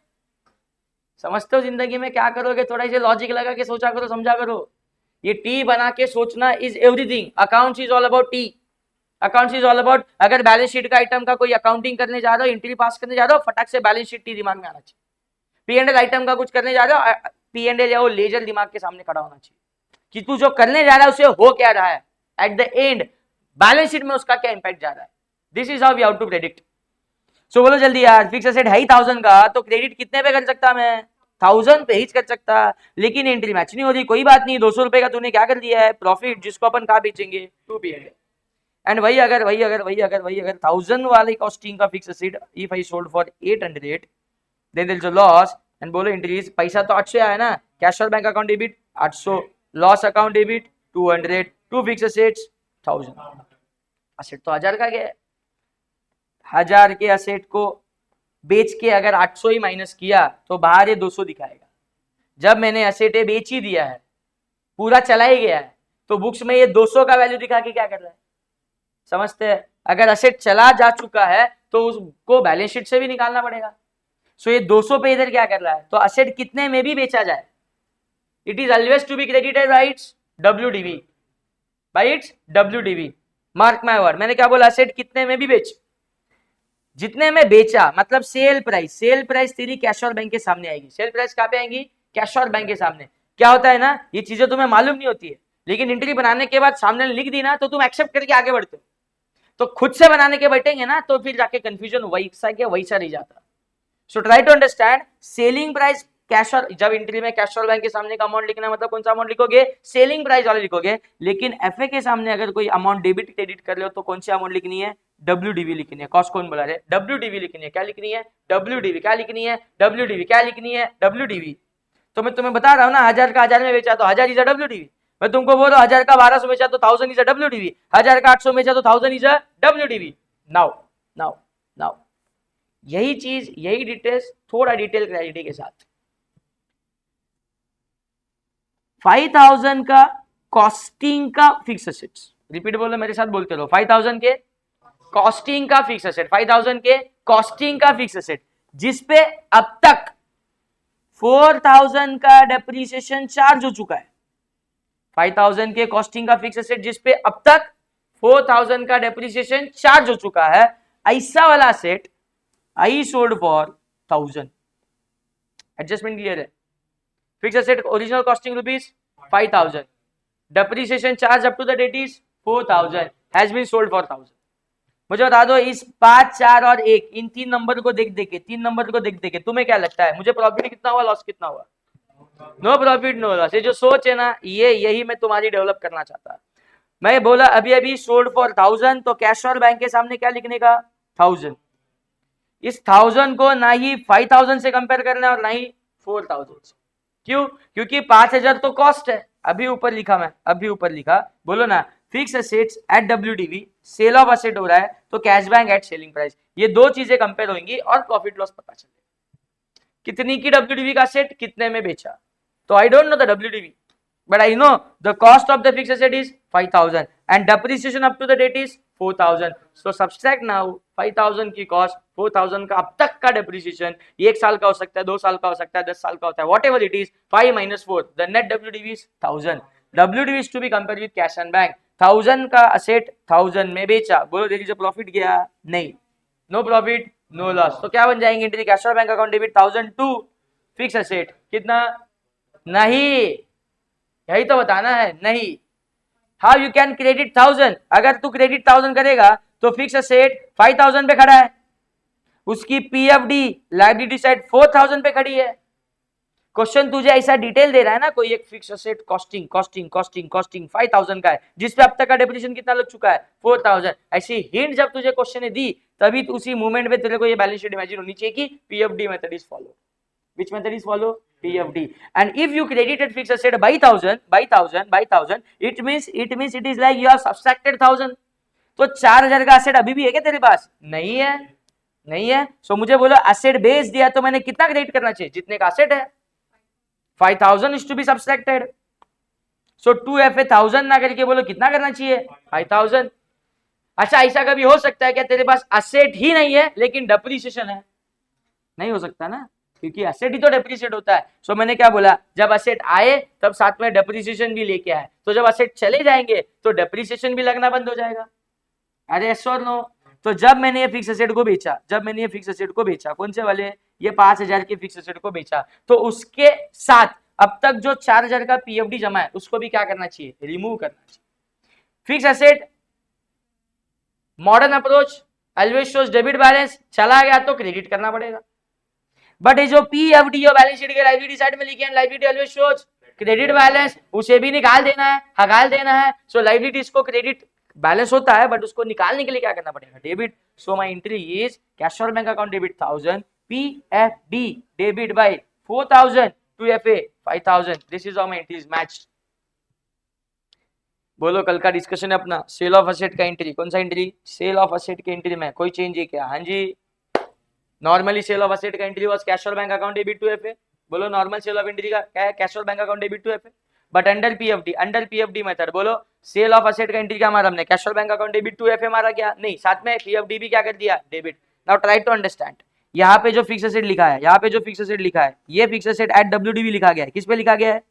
समझते हो जिंदगी में क्या करोगे? थोड़ा इसे लॉजिक लगा के सोचा करो, समझा करो। ये टी बना के सोचना is everything. Accounts is all about T, accounts is all about, अगर बैलेंस शीट का आइटम का कोई अकाउंटिंग करने जा रहे हो, एंट्री पास करने जा रहे हो, फटाक से बैलेंस शीट टी दिमाग में आना चाहिए। पी एंड एल आइटम का कुछ करने जा रहे हो, पी एंड एल या वो लेजर दिमाग के सामने खड़ा होना चाहिए कि तू जो करने जा रहा है उसे हो क्या रहा है, at the end balance sheet में उसका क्या इंपैक्ट जा रहा है। This is how we how to predict. So बोलो जल्दी यार, फिक्स एसेट है ही 1000 का तो क्रेडिट कितने पे कर सकता मैं? 1000 पे ही कर सकता, लेकिन एंट्री मैच नहीं हो रही। कोई बात नहीं, 200 रुपए का तूने क्या कर दिया है? प्रॉफिट, जिसको अपन कहाँ बेचेंगे? टू पी एंड वही अगर 1000 वाले कॉस्टिंग का fix asset if I sold for 800 then there is a loss. And बोलो एंट्रीज, पैसा तो 800 आया ना, कैश और bank account debit 800, loss account debit 200, to fix assets 1000। Asset तो 1000 का गया, 1000 के एसेट को बेच के अगर 800 ही माइनस किया तो बाहर ये 200 दिखाएगा। जब मैंने एसेट बेच ही दिया है, पूरा चला ही गया है, तो बुक्स में ये 200 का वैल्यू दिखा के क्या कर रहा है? समझते हैं? अगर एसेट चला जा चुका है तो उसको बैलेंस शीट से भी निकालना पड़ेगा। सो ये 200 पे इधर क्या कर रहा है? तो एसेट कितने में भी बेचा जाए, it is always to be credited by its WDV, by its WDV. Mark my word, मैंने क्या बोला? एसेट कितने में भी बेच, जितने में बेचा मतलब सेल प्राइस, सेल प्राइस तेरी कैश और बैंक के सामने आएगी। सेल प्राइस कहाँ पे आएगी? कैश और बैंक के सामने। क्या होता है ना, ये चीजें तुम्हें मालूम नहीं होती है, लेकिन एंट्री बनाने के बाद सामने लिख दी ना तो तुम एक्सेप्ट करके आगे बढ़ते हो। तो खुद से बनाने के बैठेंगे ना तो फिर जाके कंफ्यूजन वैसा के वैसा रह जाता। So try to understand, selling price cash और, जब एंट्री में कैश और बैंक के सामने का अमाउंट लिखना मतलब कौन सा अमाउंट लिखोगे? सेलिंग प्राइस वाले लिखोगे। लेकिन एफए के सामने अगर कोई अमाउंट डेबिट क्रेडिट कर रहे हो तो कौन सी अमाउंट लिखनी है? डब्ल्यूडीवी लिखनी है। कॉस्ट कौन बोला रहे? डब्ल्यूडीवी लिखनी है। क्या लिखनी है? डब्ल्यूडीवी। क्या लिखनी है? डब्ल्यूडीवी। क्या लिखनी है? डब्ल्यूडीवी। तो मैं तुम्हें बता रहा हूँ ना, 1000 का 1000 में बेचा तो 1000 इज अ डब्ल्यूडीवी। मैं तुमको बोल रहा हूँ 1000 का 1200 बेचा तो 1000 इज अ डब्ल्यूडीवी, 1000 का 800 बेचा तो 1000 is a WDV. Now now now यही चीज, यही डिटेल्स थोड़ा डिटेल क्लैरिटी के साथ। 5000 का कॉस्टिंग का फिक्स एसेट्स, रिपीट बोलो मेरे साथ, बोलते रहो। 5000 के कॉस्टिंग का फिक्स एसेट, 5000 के कॉस्टिंग का फिक्स एसेट जिसपे अब तक 4000 का डेप्रिसिएशन चार्ज हो चुका है। 5000 के कॉस्टिंग का फिक्स एसेट जिसपे अब तक 4000 का डेप्रिसिएशन चार्ज हो चुका है, ऐसा वाला set I sold for 1000। Adjustment clear है? Fix asset original costing rupees 5000, depreciation charge up to the date is 4000, has been sold for 1000। मुझे बता दो इस 5, 4 और 1, इन 3 नंबर को देख देके, 3 नंबर को देख देके तुम्हें क्या लगता है मुझे प्रॉफिट कितना हुआ, लॉस कितना हुआ? No profit no loss. ये जो सोच है ना, ये यही मैं तुम्हारी डेवलप करना चाहता। मैं बोला अभी अभी सोल्ड फॉर 1000, तो कैश और बैंक के सामने क्या लिखने का 1000। इस 1000 को ना ही 5000 से कंपेयर करना है और ना ही 4000 से। क्यों? क्योंकि 5000 तो कॉस्ट है, अभी ऊपर लिखा मैं, अभी ऊपर लिखा, बोलो ना fix assets at WDV, sale of asset हो रहा है तो cash bank at selling price, ये दो चीजें कंपेयर होंगी और प्रॉफिट लॉस पता चलेगा। कितनी की डब्ल्यूडीवी का असेट, कितने में बेचा, तो I don't know the WDV, but I know the cost of the fixed asset is 5000 and depreciation up to the date is 4000. So subtract now 5000 की cost, 4000 का अब तक का depreciation, 1 साल का हो सकता है, 2 साल का हो सकता है, 10 साल का होता है, whatever it is, 5 minus 4, the net WDV is 1000. WDV is to be compared with cash and bank. 1000 का asset 1000 में बेचा, बोलो there is a profit गया नहीं, no profit no loss, तो क्या बन जाएंगे एंट्री, कैश और bank account debit 1000 to fix asset, कितना, नहीं, यही तो बताना है, नहीं। हाउ यू कैन क्रेडिट 1000, अगर तू क्रेडिट 1000 करेगा तो फिक्स असेट 5000 पे खड़ा है, उसकी पीएफडी लायबिलिटी साइड 4000 पे खड़ी है। क्वेश्चन तुझे ऐसा डिटेल दे रहा है ना, कोई एक fix asset costing costing costing costing 5000 का है, जिसपे अब तक का डेप्रिसिएशन कितना लग चुका है 4000। ऐसी हिंट जब तुझे क्वेश्चन ने दी तभी तो उसी मूवमेंट में तेरे को ये बैलेंस शीट इमेजिन होनी चाहिए कि PFD method is follow. Which method is follow? PFD. And if you credited fixed asset by 1000, it means it is like you have subtracted 1000. तो 4000 का असेट अभी भी है क्या तेरे पास? नहीं है, नहीं है। सो मुझे बोलो असेट बेस दिया तो मैंने कितना क्रेडिट करना चाहिए, जितने का असेट है 5000 is to be subtracted. So 2FA 1000 ना करके बोलो कितना करना चाहिए 5000। अच्छा ऐसा कभी हो सकता है क्या तेरे पास असेट ही नहीं है लेकिन डेप्रिसिएशन है? नहीं हो सकता ना, क्योंकि असेट ही तो डेप्रिशिएट होता है। सो मैंने क्या बोला, जब असेट आए तब साथ में डेप्रिसिएशन भी लेके आए, तो जब असेट चले जाएंगे तो डेप्रिसिएशन भी लगना बंद हो जाएगा। अरे यस और नो? तो जब मैंने ये फिक्स असेट को बेचा, जब मैंने ये फिक्स असेट को बेचा, कौन से वाले, ये 5000 के फिक्स असेट को बेचा, तो उसके साथ अब तक जो 4000 का पीएफडी जमा है उसको भी क्या करना चाहिए, रिमूव करना चाहिए। Fix asset modern approach always shows debit balance, चला गया तो क्रेडिट करना पड़ेगा। बट ये जो पीएफडी और बैलेंस शीट के लायबिलिटी साइड में लिखे हैं liability always shows credit balance, उसे भी निकाल देना है, हगाल देना है। सो लायबिलिटीज को क्रेडिट बैलेंस होता है बट उसको निकालने के लिए क्या करना पड़ेगा, debit. So my entry is cash और bank account debit 1000, PFD debit by 4000, 2FA 5000। This is how my entries matched. बोलो कल का डिस्कशन है अपना सेल ऑफ असेट का एंट्री, कौन सा एंट्री, सेल ऑफ असेट के एंट्री में कोई चेंज है क्या? हाँ जी, नॉर्मली सेल ऑफ असेट का एंट्री वाज कैश और bank account debit to FA. बोलो नॉर्मल सेल ऑफ एंट्री का क्या है, कैश और bank account debit to FA. But under PFD method बोलो सेल ऑफ असेट का एंट्री क्या मारा हमने, कैश और bank account debit to FA मारा क्या? नहीं, साथ में पीएफडी भी क्या कर दिया, debit. Now try to understand, यहाँ पे जो फिक्स असेट लिखा है, यहाँ पे जो फिक्स असेट लिखा है, ये फिक्स असेट एट डब्ल्यूडीवी लिखा गया है, किस पे लिखा गया है,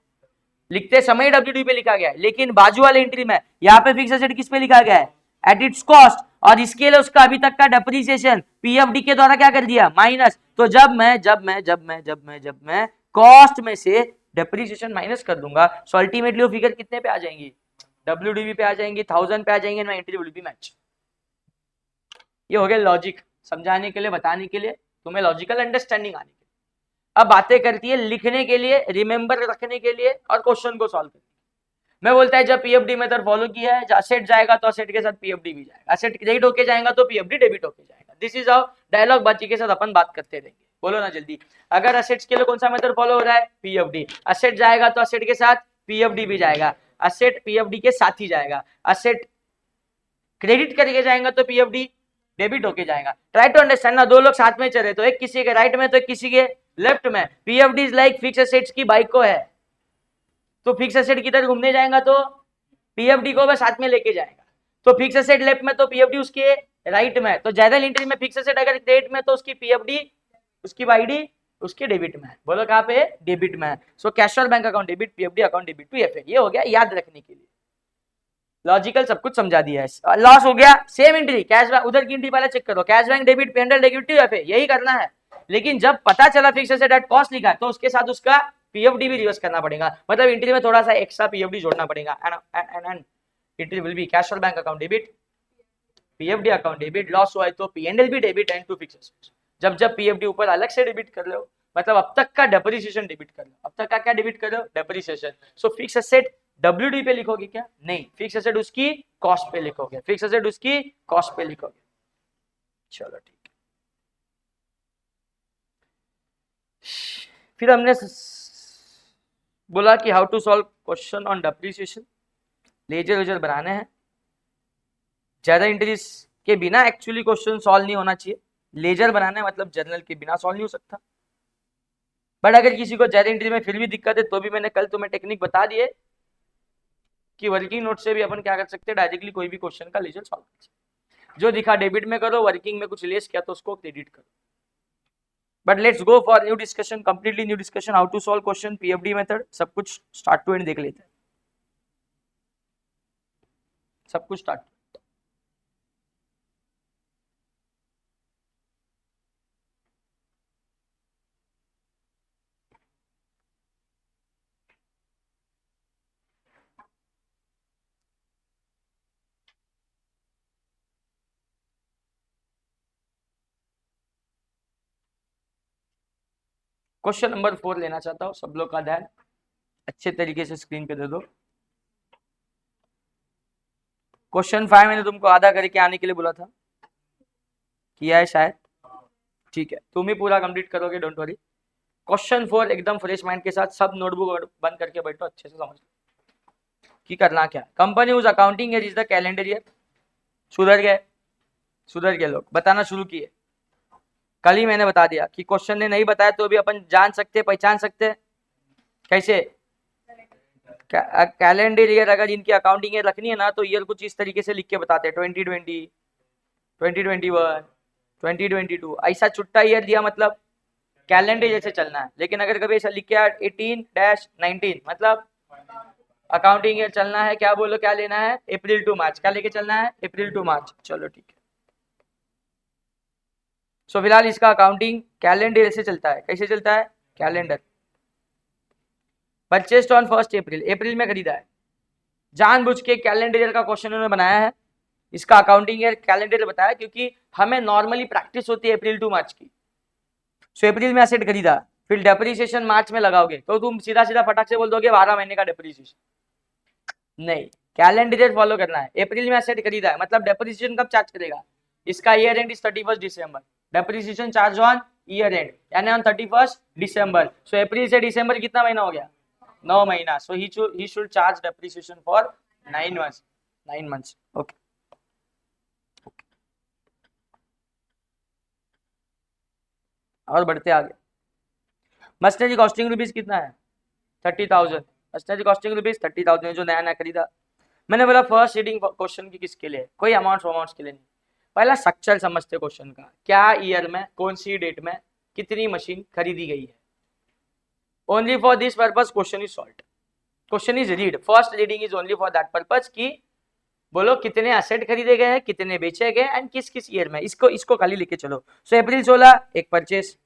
लिखते समय डब्ल्यूडीवी पे लिखा गया है, लेकिन बाजू वाले एंट्री में यहाँ पे फिक्स असेट किस पे लिखा गया है, एट इट्स कॉस्ट, और इसके लिए उसका अभी तक का डेप्रिसिएशन पीएफडी के द्वारा क्या कर दिया, माइनस। तो जब मैं कॉस्ट में से डेप्रिसिएशन माइनस कर दूंगा सो अल्टीमेटली वो फिगर कितने पे आ जाएंगी, डब्ल्यूडीवी पे आ जाएंगी, 1000 पे आ जाएंगे, and my entry will B match. ये हो गया लॉजिक, समझाने के लिए, बताने के लिए, तुम्हें लॉजिकल अंडरस्टैंडिंग आने के लिए। अब बातें करती है लिखने के लिए, रिमेंबर रखने के लिए और क्वेश्चन को सॉल्व करने। मैं बोलता है जब पीएफडी मेथड फॉलो किया है, असेट जाएगा तो असेट के साथ पीएफडी भी जाएगा, असेट क्रेडिट होके जाएगा तो पीएफडी डेबिट होके जाएगा। दिस इज हाउ डायलॉग बातचीत के साथ अपन बात करते रहेंगे। बोलो ना जल्दी, अगर असेट्स के लिए कौन सा मेथड फॉलो हो रहा है, पीएफडी। असेट जाएगा तो असेट के साथ पीएफडी भी जाएगा, असेट पीएफडी के साथ ही जाएगा, असेट क्रेडिट करके जाएगा तो पीएफडी डेबिट होके जाएगा। ट्राई टू अंडरस्टैंड ना, दो लोग साथ में चले तो एक किसी के राइट में तो एक किसी के लेफ्ट में। PFD is like fix assets की बाइक को है, तो फिक्स असेट किधर घूमने जाएगा तो पीएफडी को वह साथ में लेके जाएगा। तो फिक्स असेट लेफ्ट में तो पीएफडी उसके राइट में। तो जनरल एंट्री में फिक्स असेट अगर क्रेडिट में तो उसकी पीएफडी, उसकी वाईडी उसके डेबिट में है। बोलो कहाँ पे, डेबिट में है। सो कैश और bank account debit, PFD account debit to FA. ये हो गया याद रखने के लिए, लॉजिकल सब कुछ समझा दिया है। लॉस हो गया, सेम एंट्री कैश बैंक, उधर की एंट्री पहले चेक करो, cash bank debit P&L debit to FA, यही करना है। लेकिन जब पता चला फिक्स असेट एट कॉस्ट लिखा है तो उसके साथ उसका पीएफडी भी रिवर्स करना पड़ेगा, मतलब एंट्री में थोड़ा सा एक्स्ट्रा पीएफडी जोड़ना पड़ेगा। And entry will be cash और bank account debit, PFD account debit. Loss हुआ है तो पीएनएल भी debit and to fix assets. जब पीएफडी ऊपर अलग से डेबिट कर लो, मतलब अब तक का डेप्रिसिएशन डेबिट कर लो, अब तक का क्या डेबिट कर लो, depreciation. So fix asset WD पे लिखोगे क्या? नहीं, फिक्स एसेट उसकी कॉस्ट पे लिखोगे, फिक्स एसेट उसकी कॉस्ट पे लिखोगे। चलो ठीक है। फिर हमने बोला कि how to solve question on depreciation. Ledger वेजर बनाने हैं, ज्यादा इंटरेस्ट के बिना एक्चुअली क्वेश्चन सॉल्व नहीं होना चाहिए। लेजर बनाना है मतलब जर्नल के बिना सॉल्व नहीं हो सकता। बट अगर किसी को ज्यादा इंटरेस्ट में फिर भी दिक्कत है तो भी मैंने कल तुम्हें टेक्निक बता दिए कि वर्किंग नोट से भी अपन क्या कर सकते हैं, डायरेक्टली कोई भी क्वेश्चन का लेजर सॉल्व कर सकते। जो दिखा डेबिट में करो, वर्किंग में कुछ लेस किया तो उसको क्रेडिट करो। But let's go for new discussion, completely new discussion, how to solve question, PFD method, सब कुछ स्टार्ट टू एंड देख लेते हैं, सब कुछ स्टार्ट। क्वेश्चन नंबर 4 लेना चाहता हूं, सब लोग का ध्यान अच्छे तरीके से स्क्रीन पे दे दो। क्वेश्चन 5 मैंने तुमको आधा करके आने के लिए बोला था, किया है शायद, ठीक है, तुम ही पूरा कंप्लीट करोगे, डोंट वरी। क्वेश्चन 4 एकदम फ्रेश माइंड के साथ, सब नोटबुक बंद करके बैठो, अच्छे से समझ कि करना क्या। कंपनी उस accounting year is the calendar year. सुधर गए, सुधर गए लोग, बताना शुरू किए। कल ही मैंने बता दिया कि क्वेश्चन ने नहीं बताया तो भी अपन जान सकते, पहचान सकते। कैसे? कैलेंडर ईयर अगर इनकी अकाउंटिंग ईयर रखनी है ना तो ईयर कुछ इस तरीके से लिख के बताते हैं, 2020, 2021, 2022, ऐसा छुट्टा ईयर दिया मतलब कैलेंडर जैसे चलना है। लेकिन अगर कभी ऐसा लिख के 18-19 मतलब अकाउंटिंग ईयर चलना है, क्या बोलो, क्या लेना है, अप्रैल टू मार्च, क्या लेके चलना है, अप्रैल टू मार्च। चलो ठीक है। सो फिलहाल इसका अकाउंटिंग कैलेंडर से चलता है। कैसे चलता है? कैलेंडर। परचेस्ड ऑन 1 अप्रैल, अप्रैल में खरीदा है। जानबूझ के कैलेंडर ईयर का क्वेश्चन उन्होंने बनाया है, इसका अकाउंटिंग ईयर कैलेंडर बताया, क्योंकि हमें नॉर्मली प्रैक्टिस होती है अप्रैल टू मार्च की। सो अप्रैल में एसेट खरीदा, फिर डेप्रिसिएशन मार्च में लगाओगे तो तुम सीधा सीधा फटाक से बोल दोगे 12 महीने का डेप्रिसिएशन। नहीं, कैलेंडर ईयर फॉलो करना है। अप्रैल में एसेट खरीदा है मतलब डेप्रिसिएशन कब चार्ज करेगा? इसका year end is 31 December, depreciation charge on year end यानी ऑन 31 दिसंबर। सो अप्रैल से दिसंबर कितना महीना हो गया? 9 महीना। So he should charge depreciation for 9 months, 9 months. Okay, और बढ़ते आगे। मशीनरी कॉस्टिंग रुपीज कितना है? 30,000। मशीनरी कॉस्टिंग रुपीज 30,000 जो नया नया खरीदा। मैंने बोला फर्स्ट रीडिंग क्वेश्चन की किसके लिए, कोई अमाउंट्स के लिए नहीं। पहला स्ट्रक्चर समझते क्वेश्चन का, क्या ईयर में, कौन सी डेट में, कितनी मशीन खरीदी गई है। Only for this purpose question is solved. Question is read, first reading is only for that purpose कि बोलो कितने एसेट खरीदे गए हैं, कितने बेचे गए एंड किस किस ईयर में। इसको खाली लेके चलो। सो अप्रैल 16 एक परचेस,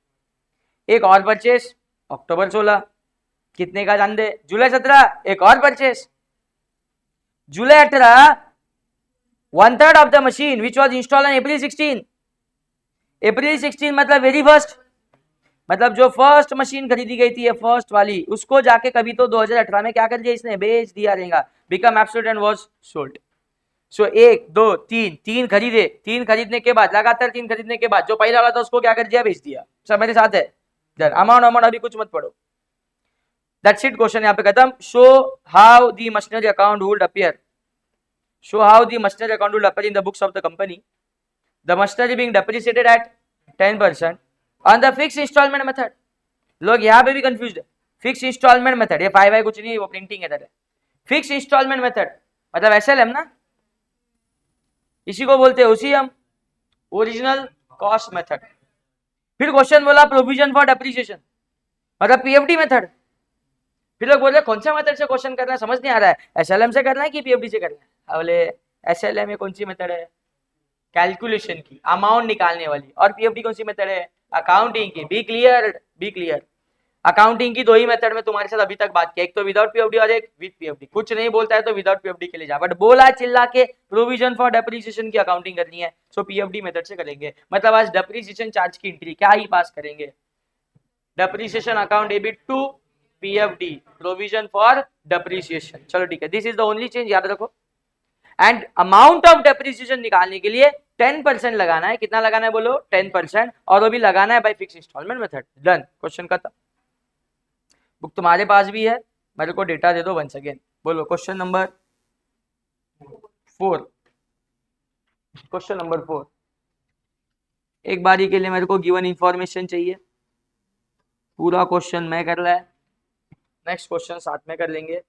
एक और परचेस अक्टूबर 16, कितने का जान दे, जुलाई 17 एक और purchase, July 18 1/3 of the machine which was install on April 16। अप्रैल 16 मतलब वेरी फर्स्ट, मतलब जो फर्स्ट मशीन खरीदी गई थी, फर्स्ट वाली, उसको जाके कभी तो 2018 में क्या कर दिया इसने, बेच दिया रहेगा, become absolute and was sold. सो 1 2 3 3 खरीदे, 3 खरीदने के बाद लगातार 3 खरीदने के बाद जो पहला वाला था उसको क्या कर दिया, बेच दिया। सब मेरे साथ है, अमाउंट अभी कुछ मत पढ़ो, दैट्स इट। क्वेश्चन यहाँ पे खत्म। Show how the machinery account would appear, show how the machinery account would appear in the books of the company, the machinery being depreciated at 10% on the fix instalment method. लोग यहाँ पे भी confuse है, fix instalment method, ये 5 कुछ नहीं, वो printing है। फिक्स इंस्टॉलमेंट मेथड मतलब एसएलएम ना, इसी को बोलते हैं उसी हम ओरिजिनल कॉस्ट मेथड। फिर क्वेश्चन बोला प्रोविजन फॉर डेप्रिसिएशन मतलब पीएफडी मेथड। फिर लोग बोल रहे कौन सा मेथड से क्वेश्चन करना है, समझ नहीं आ रहा है, एसएलएम से करना है कि पीएफडी से करना है। बोले एसएलएम में कौन सी मेथड है, कैलकुलेशन की, अमाउंट निकालने वाली, और पीएफडी कौन सी मेथड है, अकाउंटिंग की। Be clear, be clear. Accounting की 2 ही मेथड में तुम्हारे साथ अभी तक बात की, एक तो विदाउट पीएफडी और एक विद पीएफडी। कुछ नहीं बोलता है तो विदाउट पीएफडी के लिए जा, बट बोला चिल्ला के प्रोविजन फॉर डेप्रिसिएशन की अकाउंटिंग करनी है, सो पीएफडी मेथड से करेंगे। मतलब आज डेप्रिसिएशन चार्ज की एंट्री क्या ही पास करेंगे, depreciation account debit to PFD, provision for depreciation. चलो ठीक है, this is the only change, याद रखो। एंड अमाउंट ऑफ डेप्रिसिएशन निकालने के लिए 10% लगाना है। कितना लगाना है बोलो? 10%, और वो भी लगाना है by fix instalment method. Done, question खत्म। बुक तुम्हारे पास भी है, मेरे को डेटा दे दो वंस अगेन। बोलो क्वेश्चन नंबर 4। क्वेश्चन नंबर 4, एक बारी के लिए मेरे को गिवन इंफॉर्मेशन चाहिए। पूरा क्वेश्चन मैं कर रहा है, नेक्स्ट क्वेश्चन साथ में कर लेंगे।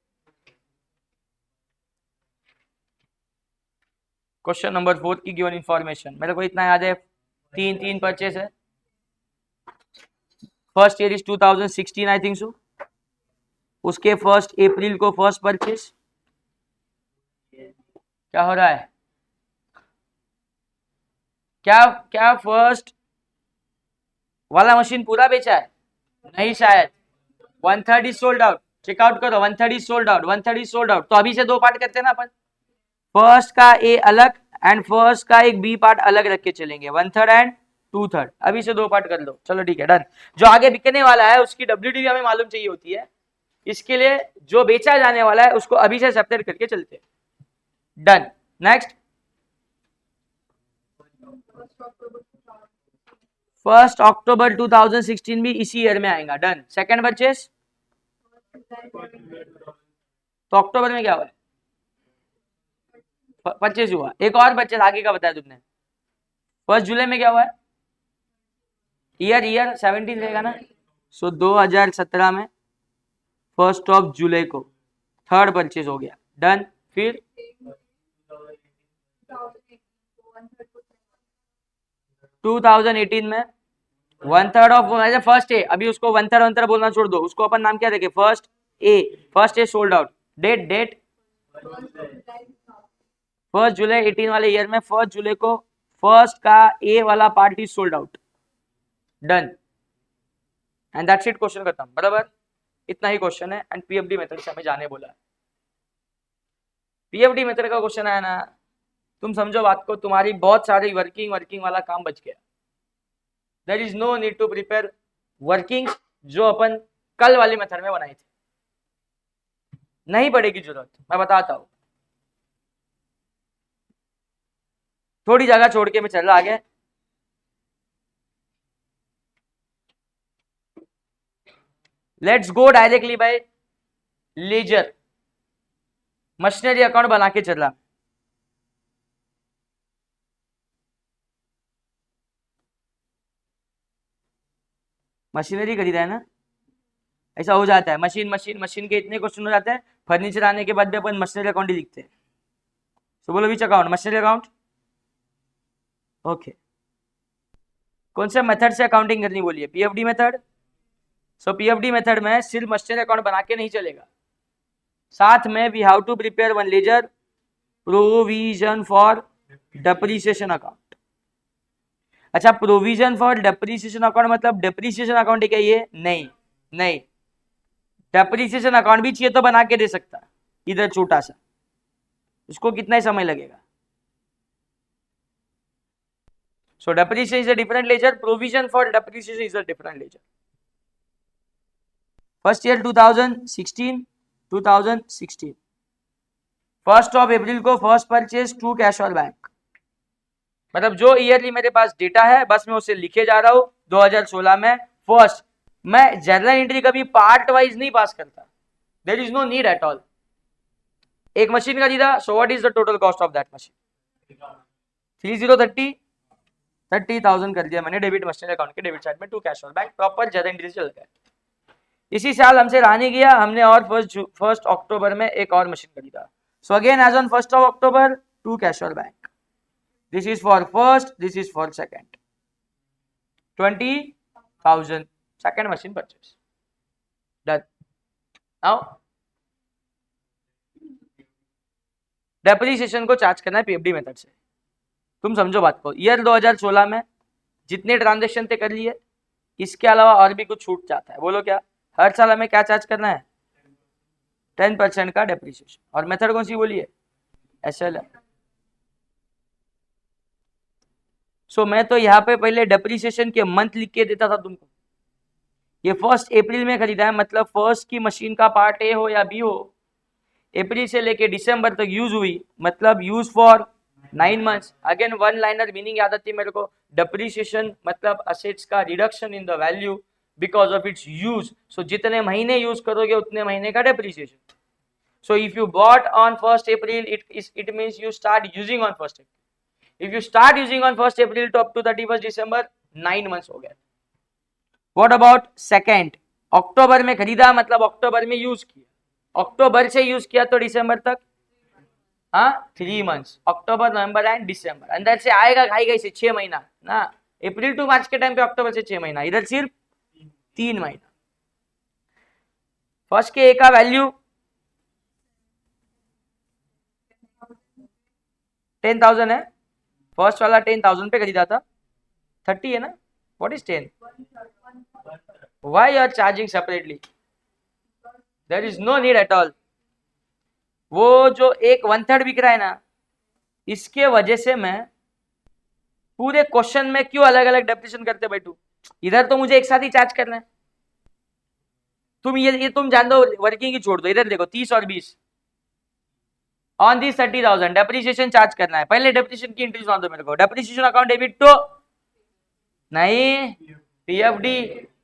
क्वेश्चन नंबर 4 की गिवन इंफॉर्मेशन मेरे को इतना याद है, तीन परचेस है। First year is 2016 I think so. उसके 1 अप्रैल को फर्स्ट परचेस। क्या हो रहा है? क्या फर्स्ट वाला मशीन पूरा बेचा है? नहीं शायद, 1/3 इज सोल्ड आउट। चेकआउट करो, 1/3 is sold out, 1/3 is sold out. तो अभी से 2 पार्ट करते हैं ना अपन, फर्स्ट का ए अलग एंड फर्स्ट का एक बी पार्ट अलग रख के चलेंगे, 1/3 एंड 2/3। अभी से 2 पार्ट कर लो। चलो ठीक है, डन। जो आगे बिकने वाला है उसकी WDV हमें मालूम चाहिए होती है, इसके लिए जो बेचा जाने वाला है उसको अभी से सेपरेट करके चलते हैं। Done, next. 1 अक्टूबर 2016 भी इसी ईयर में आएगा। डन। सेकंड परचेस तो अक्टूबर में क्या हुआ है? परचेज हुआ। एक और परचेज आगे का बताया तुमने, 1 जुलाई में क्या हुआ है? ईयर 17 रहेगा ना। सो 2017 में 1 जुलाई को थर्ड परचेज हो गया। डन। फिर 2018 में 1/3 ऑफ फर्स्ट ए, अभी उसको 1/3 बोलना छोड़ दो, उसको अपन नाम क्या देंगे? First A sold out. Date 1 जुलाई 18 वाले ईयर में 1 जुलाई को फर्स्ट का ए वाला party sold out. Done, and that's it, question खत्म। बराबर, इतना ही क्वेश्चन है। एंड PFD मेथड से हमें जाने बोला है। PFD मेथड का क्वेश्चन आया ना, तुम समझो बात को, तुम्हारी बहुत सारी वर्किंग वाला काम बच गया। There is no need to prepare working जो अपन कल वाली मेथड में बनाई थी, नहीं पड़ेगी जरूरत, मैं बताता हूं। थोड़ी जगह छोड़ के मैं चल रहा आगे। Let's go directly by ledger, machinery account बना के चल रहा। मशीनरी खरीदा है ना, ऐसा हो जाता है। मशीन के इतने क्वेश्चन हो जाते हैं, फर्नीचर आने के बाद भी अपन मशीनरी अकाउंट ही लिखते हैं। सो बोलो which account? Machinery account. Okay, कौन से मेथड से अकाउंटिंग करनी बोलिए? PFD method. So PFD method में सिर्फ मशीनरी अकाउंट बना के नहीं चलेगा, साथ में we have to prepare one ledger, provision for depreciation account. अच्छा, प्रोविजन फॉर डेप्रिसिएशन अकाउंट मतलब डेप्रिसिएशन अकाउंट है क्या ये? नहीं, डेप्रिसिएशन अकाउंट भी चाहिए तो बना के दे सकता, इधर छोटा सा, उसको कितना ही समय लगेगा। So depreciation is a different ledger, provision for depreciation is a different ledger. First year 2016, 1 अप्रैल को फर्स्ट परचेज टू कैश और बैंक। मतलब जो ईयरली मेरे पास डेटा है बस मैं उसे लिखे जा रहा हूं। 2016 में फर्स्ट, मैं जर्नल एंट्री कभी पार्ट वाइज नहीं पास करता, there is no need at all. एक मशीन खरीदा, so what is the total cost of that machine? 30,000 कर दिया मैंने डेबिट मशीनरी अकाउंट के डेबिट साइड में टू कैश और बैंक, प्रॉपर जर्नल एंट्री चल गया। इसी साल हमसे रानी गया, हमने और 1 अक्टूबर में एक और मशीन खरीदा। So again as on 1 October to cash और bank. This is for first, this is for second. 20,000 second machine purchase. Done. Now depreciation को चार्ज करना है PFD मेथड से। तुम समझो बात को, ईयर 2016 में जितने ट्रांजेक्शन थे कर लिए, इसके अलावा और भी कुछ छूट जाता है। बोलो क्या? हर साल हमें क्या चार्ज करना है? 10% का डेप्रिसिएशन। और मेथड कौन सी बोलिए? SLM। सो मैं तो यहाँ पे पहले डेप्रिसिएशन के मंथ लिख के देता था तुमको, ये 1 अप्रैल में खरीदा है, मतलब 1 की मशीन का पार्ट ए हो या बी हो, अप्रैल से लेके दिसंबर तक यूज हुई, मतलब use for 9 months. Again one liner meaning याद आती है मेरे को, डेप्रिसिएशन मतलब असेट्स का reduction in the value because of its use. So जितने महीने यूज करोगे उतने महीने का depreciation. So if you bought on 1st April, it means you start using on 1st April. If you start using on 1st April to up to 31st December, 9 months हो गया। What about second? अक्टूबर में खरीदा मतलब अक्टूबर में use किया, अक्टूबर से use किया तो दिसंबर तक, हाँ 3 मंथ्स, अक्टूबर नवंबर एंड दिसंबर। अंदर से आएगा खाई गई से 6 महीना ना, अप्रैल टू मार्च के टाइम पे अक्टूबर से 6 महीना, इधर सिर्फ 3 महीना। फर्स्ट के ए का वैल्यू 10,000 है, फर्स्ट वाला 10,000 पे खरीदा था, 30 है ना, what is 10? Why you are charging separately? There is no need at all. वो जो एक 1/3 बिक रहा है ना, इसके वजह से मैं पूरे क्वेश्चन में क्यों अलग अलग डेफिनेशन करते बैठू, इधर तो मुझे एक साथ ही चार्ज करना है। तुम ये तुम जान दो, वर्किंग ही छोड़ दो, इधर देखो 30 और 20 ऑन दिस 30,000 डेप्रिसिएशन चार्ज करना है। पहले डेप्रिसिएशन की एंट्रीज दो मेरे को, डेप्रिसिएशन अकाउंट डेबिट टू नहीं PFD,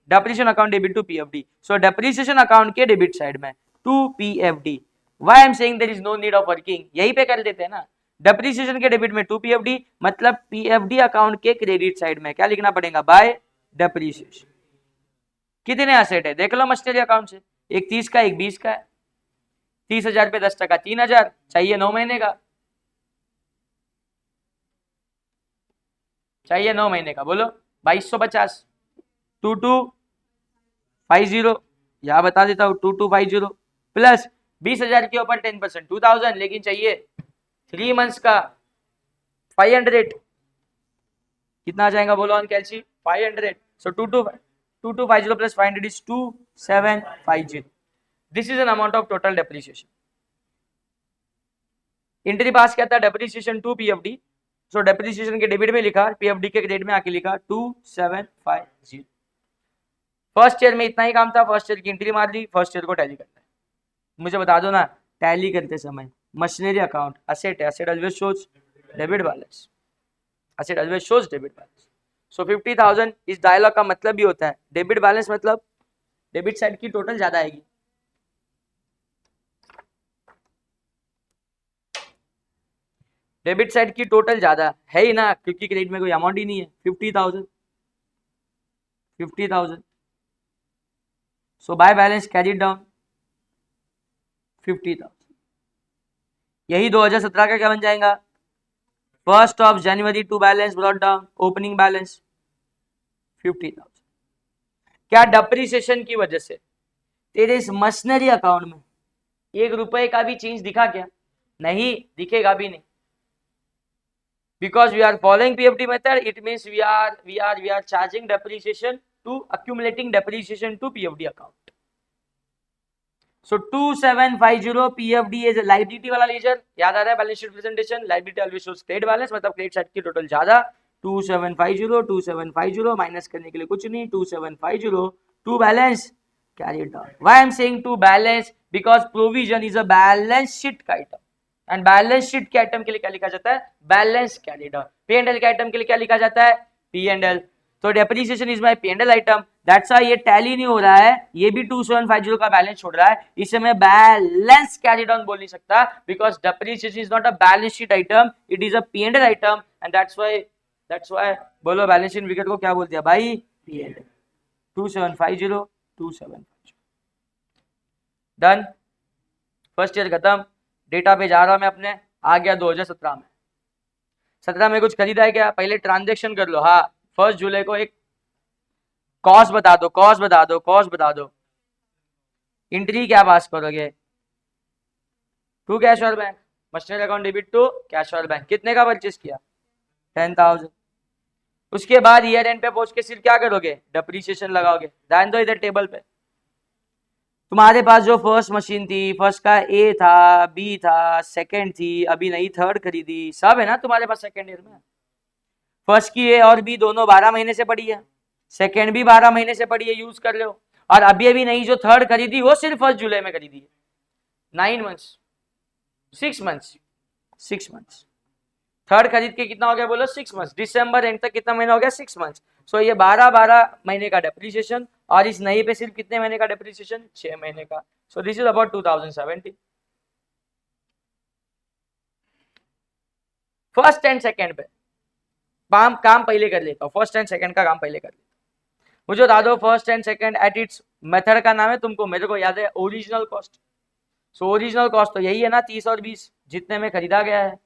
depreciation account debit to PFD. So depreciation account के डेबिट साइड में to PFD. Why I am saying there is no need of working, यहीं पे कर देते हैं ना, डेप्रिसिएशन के डेबिट में टू पीएफडी, मतलब पीएफडी अकाउंट के क्रेडिट साइड में क्या लिखना पड़ेगा, बाय डेप्रिसिएशन। कितने एसेट है देख लो मशीनरी अकाउंट से, एक 30 का एक 20 का है, 30,000 पे 10% 3,000 चाहिए 9 महीने का, चाहिए 9 महीने का, बोलो 2250 2250, यहाँ बता देता हूँ 2250 प्लस 20,000 के ऊपर 10% 2,000, लेकिन चाहिए 3 मंथ्स का 500, कितना आ जाएगा बोलो ऑन कैलसी 500। So 2250 plus 500 is 2750। This is an amount of total depreciation. Entry pass क्या था, depreciation to PFD. So depreciation के डेबिट में लिखा, पीएफडी के क्रेडिट में आके लिखा 2750। फर्स्ट ईयर में इतना ही काम था, फर्स्ट ईयर की एंट्री मार दी, फर्स्ट ईयर को टैली करना है। मुझे बता दो ना, टैली करते समय मशीनरी अकाउंट असेट है, asset always shows debit balance, asset always shows debit balance. So 50,000 इस डायलॉग का मतलब भी होता है डेबिट बैलेंस, मतलब डेबिट साइड की टोटल ज्यादा आएगी। डेबिट साइड की टोटल ज्यादा है ही ना, क्योंकि क्रेडिट में कोई अमाउंट ही नहीं है। 50,000 सो बाय बैलेंस कैरीड डाउन 50,000। यही 2017 का क्या बन जाएगा, 1st of January to balance brought down opening balance 50,000। क्या डेप्रिसिएशन की वजह से तेरे इस मशीनरी अकाउंट में 1 रुपए का भी चेंज दिखा क्या, नहीं दिखेगा भी नहीं, because we are following PFD method, it means we are charging depreciation to accumulating depreciation to PFD account. So 2750 PFD is a liability वाला ledger, याद आ रहा है balance sheet presentation, liability always shows credit balance, मतलब credit side की total ज्यादा 2750 minus करने के लिए कुछ नहीं, 2750 to balance carry down. Why I am saying to balance, because provision is a balance sheet का आइटम, एंड बैलेंस शीट के आइटम के लिए क्या लिखा जाता है, बैलेंस कैरी डाउन। P&L के आइटम के लिए क्या लिखा जाता है, P&L। तो depreciation is my P&L item, that's why ये टैली नहीं हो रहा है, ये भी 2750 का बैलेंस छोड़ रहा है, इसे मैं बैलेंस कैरी डाउन बोल नहीं सकता, because depreciation is not a balance sheet item, it is a P&L item, and that's why बोलो बैलेंस शीट विकेट को क्या बोल दिया भाई, P&L। 2750 डन, फर्स्ट ईयर खत्म। डेटा पे जा रहा मैं अपने, आ गया 2017 में। 17 में कुछ खरीदा है क्या, पहले ट्रांजैक्शन कर लो। हाँ 1 जुलाई को एक कॉस्ट बता दो, कॉस्ट बता दो। एंट्री क्या पास करोगे, टू कैश और bank, machinery account debit to cash और बैंक। कितने का परचेस किया, 10,000। उसके बाद ईयर एंड पे पहुंच के सिर्फ क्या करोगे, डेप्रिसिएशन लगाओगे। ध्यान दो इधर टेबल पे, तुम्हारे पास जो फर्स्ट मशीन थी, फर्स्ट का ए था, बी था, सेकंड थी, अभी नई थर्ड खरीदी, सब है ना तुम्हारे पास सेकंड ईयर में। फर्स्ट की ए और बी दोनों 12 महीने से पड़ी है, सेकंड भी 12 महीने से पड़ी है, यूज कर लो। और अभी अभी नई जो थर्ड खरीदी वो सिर्फ 1 जुलाई में खरीदी है। 9 मंथ्स 6 मंथ्स 6 मंथ्स थर्ड खरीद के कितना हो गया बोलो 6 मंथ्स। दिसंबर एंड तक कितना महीना हो गया 6 मंथ्स। सो ये 12 महीने का डेप्रिसिएशन और इस नई पे सिर्फ कितने महीने का डेप्रिसिएशन 6 महीने का। सो this is about 2017। First and second पे काम पहले कर लेता हूँ। फर्स्ट एंड सेकंड का काम पहले कर लेता हूँ। मुझे बता दो first and second at its method का नाम है तुमको, मेरे को याद है original cost. So original cost तो यही है ना 30 और 20 जितने में खरीदा गया है,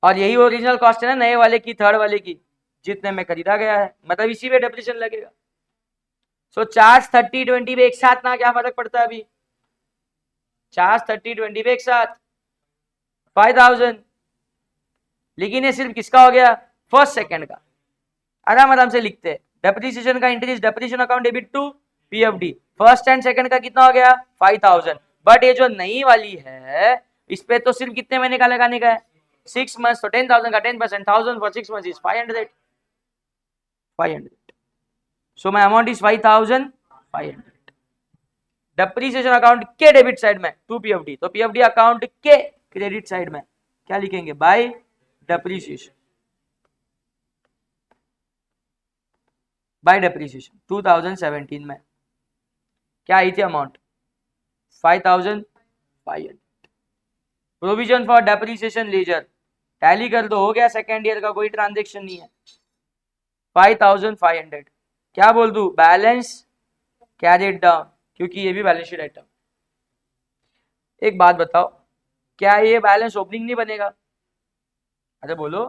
और यही ओरिजिनल कॉस्ट है ना नए वाले की थर्ड वाले की जितने में खरीदा गया है, मतलब इसी पे डेप्रिसिएशन लगेगा। सो चार्ज 30 20 पे एक साथ ना क्या फर्क पड़ता है अभी, चार्ज 30 20 पे एक साथ 5000, लेकिन ये सिर्फ किसका हो गया फर्स्ट सेकंड का। आराम से लिखते हैं डेप्रिसिएशन का increase depreciation account debit to PFD, first and second का कितना हो गया 5000। बट ये जो नई वाली है इस पे तो सिर्फ कितने महीने का लगाने का है 6 मंथ्स, तो 10,000 का 10%, 1000 for 6 months is 500. So my amount is 5,500. Depreciation account के डेबिट साइड में टू पीएफडी, तो पीएफडी अकाउंट के क्रेडिट साइड में क्या लिखेंगे बाय डेप्रिसिएशन, बाय डेप्रिसिएशन। 2017 में क्या आई थी amount 5,500। Provision for depreciation ledger tally कर दो, हो गया सेकेंड ईयर का कोई ट्रांजेक्शन नहीं है 5,500। क्या बोल दूं बैलेंस कैरिड डाउन, क्योंकि ये भी बैलेंस शीट आइटम। एक बात बताओ क्या ये बैलेंस ओपनिंग नहीं बनेगा? अरे बोलो,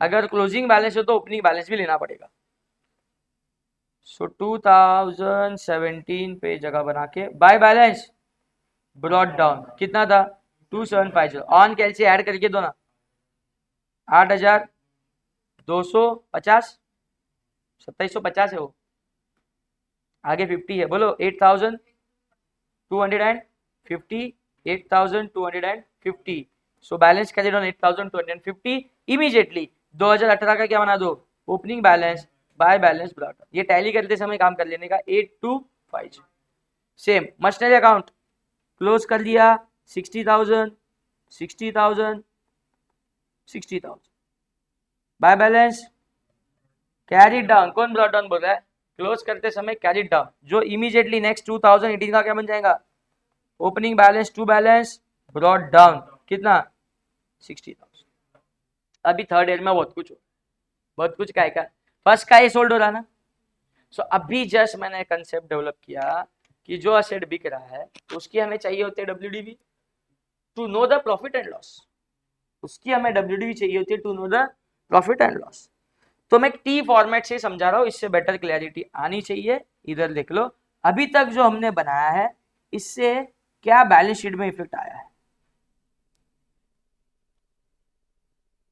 अगर क्लोजिंग बैलेंस हो तो ओपनिंग बैलेंस भी लेना पड़ेगा। सो 2017 पे जगह बना के बाय बैलेंस ब्रॉट डाउन कितना था 2750, ऑन कैल से ऐड करके दो ना 8,250, 2750 है वो, आगे 50 है, बोलो 8,250, 8,250। So balance carried on 8,250 immediately 2018 का क्या बना दो opening balance by balance brought. ये टैली करते समय काम कर लेने का 8250। सेम मशीनरी अकाउंट क्लोज कर दिया 60,000 60,000 60,000 बाय बैलेंस कैरिड डाउन। कौन ब्रॉट डाउन बोल रहा है? क्लोज करते समय कैरिड डाउन, जो इमीडिएटली नेक्स्ट 2018 का क्या बन जाएगा opening balance to balance brought down कितना 60,000। अभी थर्ड ईयर में बहुत कुछ का फर्स्ट का ये सोल्ड हो रहा ना। सो अभी जस्ट मैंने कंसेप्ट डेवलप किया कि जो असेट बिक रहा है उसकी हमें चाहिए होती है WDV to know the profit and loss, उसकी हमें WDV चाहिए होती है to know the profit and loss. तो मैं टी फॉर्मेट से समझा रहा हूं, इससे बेटर क्लैरिटी आनी चाहिए। इधर देख लो अभी तक जो हमने बनाया है इससे क्या बैलेंस शीट में इफेक्ट आया है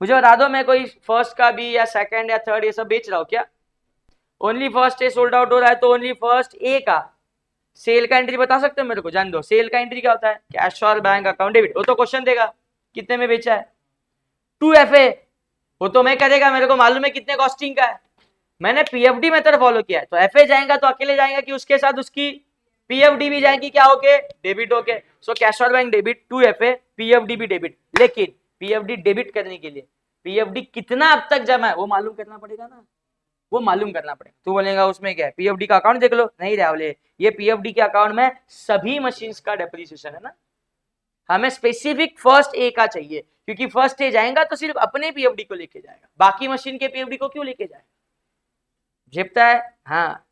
मुझे बता दो। मैं कोई फर्स्ट का भी या सेकंड या थर्ड ये सब बेच रहा हूं क्या? Only first A sold out हो रहा है तो ओनली फर्स्ट ए का सेल का एंट्री बता सकते हो मेरे को? जान दो सेल का एंट्री क्या होता है, कैश और बैंक अकाउंट डेबिट। वो तो क्वेश्चन देगा कितने में बेचा है। 2FA वो तो मैं करेगा, मेरे को मालूम है कितने कॉस्टिंग का है। मैंने पीएफडी मेथड फॉलो किया है, तो एफए जाएगा तो अकेले जाएगा कि उसके साथ उसकी पीएफडी भी जाएगी क्या होके डेबिट होके। सो कैश और बैंक डेबिट 2FA पीएफडी भी डेबिट, लेकिन पीएफडी डेबिट करने के लिए पीएफडी कितना अब तक जमा है वो मालूम करना पड़ेगा ना, वो मालूम करना पड़ेगा। तू बोलेगा उसमें क्या है पीएफडी का अकाउंट देख लो, नहीं रावले ये पीएफडी के अकाउंट में सभी मशीन्स का डेप्रिसिएशन है ना, हमें स्पेसिफिक फर्स्ट ए का चाहिए क्योंकि फर्स्ट ए जाएगा तो सिर्फ अपने पीएफडी को लेके जाएगा, बाकी मशीन के पीएफडी को क्यों लेके जाएगा? झेपता है? हाँ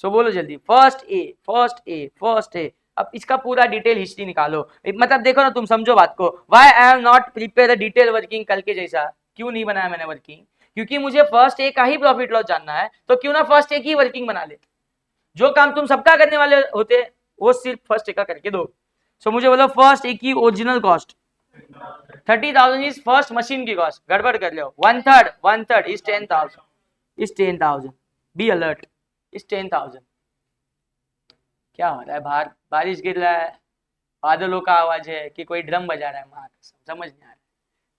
सो बोलो जल्दी first A first A first A. अब इसका पूरा डिटेल हिस्ट्री निकालो, मतलब देखो ना तुम समझो बात को। Why I am not prepare detail working कल के जैसा, क्यों नहीं बनाया मैंने वर्किंग? क्योंकि मुझे फर्स्ट ए का ही प्रॉफिट लॉस जानना है, तो क्यों ना फर्स्ट ए की वर्किंग बना ले। जो काम तुम सबका करने वाले होते वो सिर्फ फर्स्ट ए का करके दो। सो मुझे बोलो फर्स्ट ए की original cost 30,000 is first machine की कॉस्ट, गड़बड़ कर लो। One third is 10,000 B alert is 10,000। क्या हो रहा है बाहर? बारिश गिर रहा है, बादलों का आवाज है कि कोई ड्रम बजा रहा है, माँ समझ नहीं आ रहा,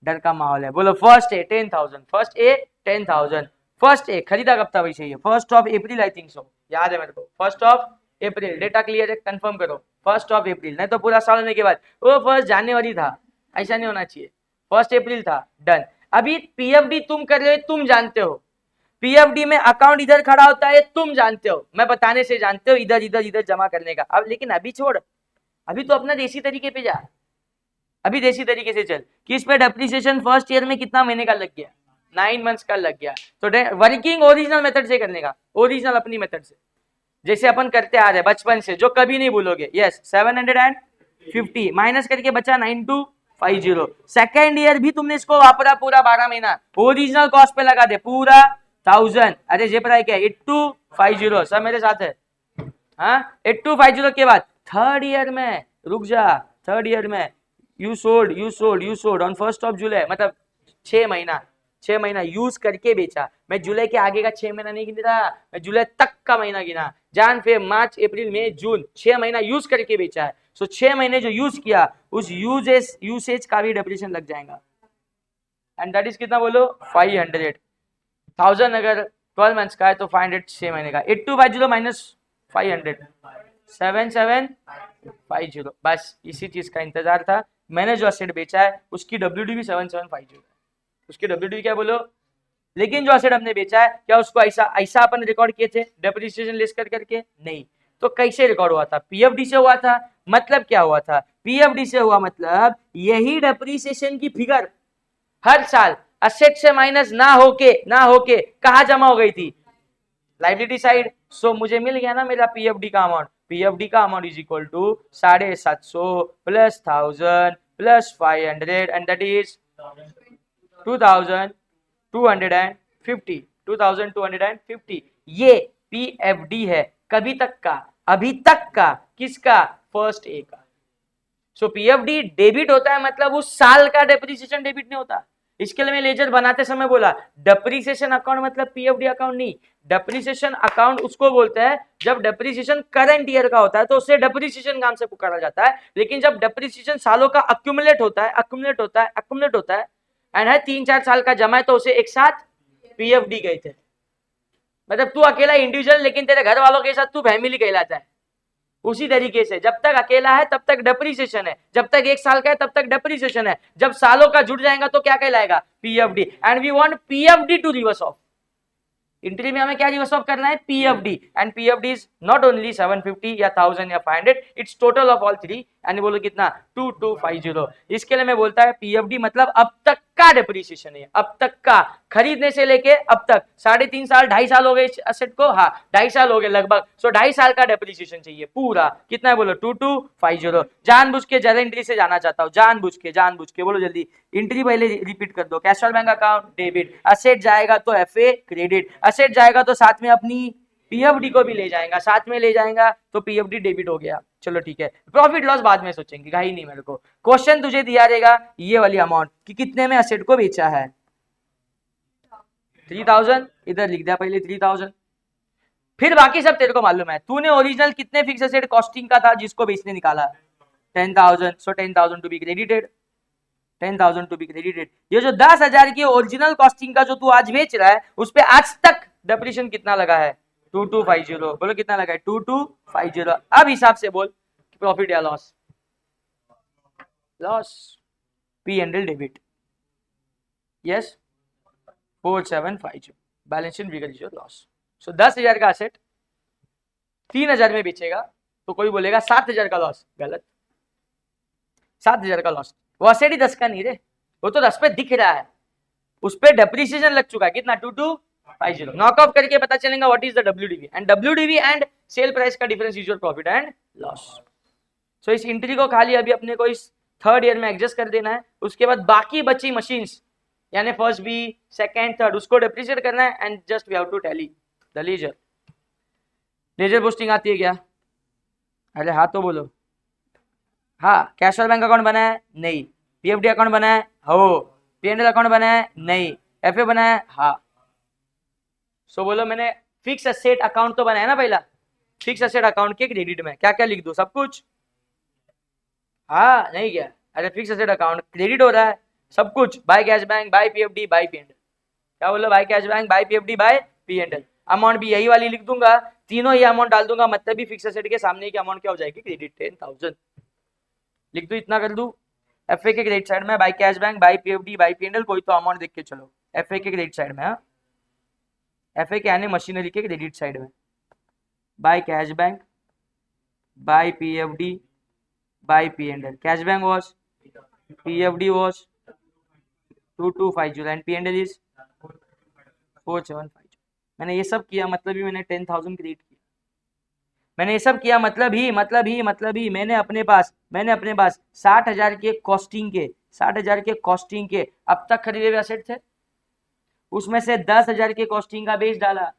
डर का माहौल है। बोलो first A 10,000, first A 10,000। First A खरीदा कब था वैसे ये first of April I think so, याद है मेरे को, 1 अप्रैल, डेटा क्लियर है, कंफर्म करो, 1 अप्रैल, नहीं तो पूरा साल होने के बाद वो 1 जनवरी था, ऐसा नहीं होना चाहिए, 1 अप्रैल था, डन। अभी पीएफडी तुम कर रहे हो, तुम जानते हो पीएफडी में अकाउंट इधर खड़ा होता है, तुम जानते हो, मैं बताने से जानते हो इधर इधर इधर जमा करने का। अब लेकिन अभी छोड़, अभी तो अपना देसी तरीके पे जा, अभी देसी तरीके से चल कि इस पे डेप्रिसिएशन फर्स्ट ईयर में कितना महीने का लग गया, 9 मंथ्स का लग गया। तो वर्किंग ओरिजिनल मेथड से करने का, ओरिजिनल अपनी मेथड से, जैसे अपन करते आ रहे बचपन से, जो कभी नहीं भूलोगे। यस, 750 माइनस करके बचा 9250। सेकेंड ईयर भी तुमने इसको वापरा पूरा 12 महीना, ओरिजिनल कॉस्ट पे लगा दे पूरा 1000। अरे जे पता है क्या, 8250, सब मेरे साथ है। हाँ, 8250 के बाद थर्ड ईयर में, रुक जा, थर्ड ईयर में यू सोल्ड ऑन 1 जुलाई, मतलब 6 महीना यूज करके बेचा। मैं जुलाई के आगे का 6 महीना नहीं गिन रहा, मैं जुलाई तक का महीना गिना, जान फेब मार्च अप्रैल मई जून, 6 महीना यूज करके बेचा है। सो 6 महीने जो यूज किया, उस यूसेज का भी डेप्रिसिएशन लग जाएगा, एंड दैट इज कितना बोलो, 500। 1000 अगर 12 मंथ्स का है तो 500 6 महीने का, 8250 माइनस 500, 7750। बस इसी चीज का इंतजार था। मैंने जो असेट बेचा है उसकी WDV 7750 है, उसकी WDV क्या बोलो। लेकिन जो असेट हमने बेचा है, क्या उसको ऐसा अपन रिकॉर्ड किए थे डेप्रिसिएशन लिस्ट करके? नहीं। तो कैसे रिकॉर्ड हुआ था? पीएफडी से हुआ था। मतलब क्या हुआ था? पीएफडी से हुआ मतलब यही डेप्रिसिएशन की फिगर हर साल असेट से माइनस ना होके कहा जमा हो गई थी, लाइबिलिटी साइड। सो मुझे मिल गया ना मेरा पीएफडी का अमाउंट। पीएफडी का amount is equal to 750 plus 1000 plus 500 and that is 2250। ये पीएफडी है कभी तक का, अभी तक का, किसका? फर्स्ट ए का। सो पीएफडी डेबिट होता है, मतलब उस साल का डेप्रिसिएशन डेबिट नहीं होता। इसके लिए मैं लेजर बनाते समय बोला डेप्रिसिएशन अकाउंट मतलब पीएफडी अकाउंट नहीं। डेप्रिसिएशन अकाउंट उसको बोलते हैं जब डेप्रिसिएशन करंट ईयर का होता है तो उसे डेप्रिसिएशन नाम से पुकारा जाता है। लेकिन जब डेप्रिसिएशन सालों का अक्यूमुलेट होता है एंड है 3-4 साल का जमा है तो उसे एक साथ पीएफडी कहते हैं। मतलब तू अकेला इंडिविजुअल, लेकिन तेरे घर वालों के साथ तू फैमिली कहलाता है। उसी तरीके से जब तक अकेला है तब तक डेप्रिसिएशन है, जब तक 1 साल का है तब तक डेप्रिसिएशन है, जब सालों का जुड़ जाएगा तो क्या कहलाएगा? PFD. And we want PFD to reverse off. Entry में हमें क्या रिवर्स ऑफ करना है? PFD. And PFD is not only 750 या 1000 या 500, it's total of all three. And बोलो कितना? 2250। इसके लिए मैं बोलता है पीएफडी मतलब अब तक का डेप्रिसिएशन है, अब तक का, खरीदने से लेके अब तक 3.5 साल 2.5 साल हो गए एसेट को, हाँ 2.5 साल हो गए लगभग। सो 2.5 साल का डेप्रिसिएशन चाहिए पूरा। कितना है बोलो? 2250। जानबूझ के ज्यादा एंट्री से जाना चाहता हूँ, जानबूझ के बोलो जल्दी। एंट्री पहले रिपीट कर दो। Cash bank account debit, asset जाएगा तो एफए क्रेडिट, असेट जाएगा तो साथ में अपनी पीएफडी को भी ले जाएगा, साथ में ले जाएगा तो पीएफडी डेबिट हो गया। चलो ठीक है, प्रॉफिट लॉस बाद में सोचेंगे, घाई नहीं मेरे को। क्वेश्चन तुझे दिया रहेगा ये वाली अमाउंट कि कितने में असेट को बेचा है। 3000 इधर लिख दिया पहले 3000, फिर बाकी सब तेरे को मालूम है। तूने ओरिजिनल कितने फिक्स असेट कॉस्टिंग का था जिसको बेचने निकाला? 10,000। So 10,000 to be credited, 10,000 to be credited. ये जो 10,000 की ओरिजिनल कॉस्टिंग का जो तू आज बेच रहा है उस पे आज तक डेप्रिसिएशन कितना लगा है? 2250। बोलो कितना लगा है? 2250। अब हिसाब से बोल प्रॉफिट या loss? Loss. P&L debit. Yes, 4750। Balance sheet figure is your loss. So 10,000 का असेट 3,000 में बेचेगा तो कोई बोलेगा 7,000 का लॉस। गलत, 7,000 का लॉस। वो असेट ही 10 का नहीं रे, वो तो 10 पे दिख रहा है, उस पे डेप्रिसिएशन लग चुका है। कितना? 2250। नॉक ऑफ करके पता चलेगा what is the WDV, and WDV and sale price का difference is your profit and loss. So इस एंट्री को खाली अभी अपने को इस थर्ड ईयर में एडजस्ट कर देना है। उसके बाद बाकी बची मशीन्स यानी फर्स्ट बी, सेकंड, थर्ड, उसको डेप्रिसिएट करना है and just we have to tally the ledger. Ledger posting आती है क्या? अरे हाँ तो बोलो। हाँ। कैश बैंक अकाउंट बना है? नहीं। पीएफडी अकाउंट बना है? हो। P&L अकाउंट बना है? नहीं। एफए बना है? हाँ। सो बोलो मैंने फिक्स असेट अकाउंट तो बनाया ना पहला। फिक्स असेट अकाउंट के क्रेडिट में क्या क्या लिख दो? सब कुछ। हाँ नहीं क्या? अरे फिक्स असेट अकाउंट क्रेडिट हो रहा है सब कुछ, by cash bank, by PFD, by P&L। क्या बोलो? By cash bank, by PFD, by P&L। Amount भी यही वाली लिख दूंगा तीनों ये अमाउंट डाल दूंगा, मतलब भी फिक्स एसेट के सामने की अमाउंट क्या हो जाएगी, क्रेडिट 10,000 लिख दू, इतना कर दू। एफ ए के क्रेडिट साइड में by cash bank, by PFD, by PNL, कोई तो अमाउंट देख के चलो। एफ ए के क्रेडिट साइड में, एफ ए के यानी मशीनरी के क्रेडिट साइड में by cash bank, by PFD, by PNL. Cash bank was, PFD was 2250 and PNL is 4750। मैंने ये सब किया, मतलब ही मैंने 10,000 क्रिएट किया। मैंने ये सब किया मतलब ही मैंने अपने पास 60,000 के कॉस्टिंग के 60,000 के कॉस्टिंग के अब तक खरीदे हुए एसेट थे, उसमें से 10,000 के कॉस्टिंग का बेस डाला।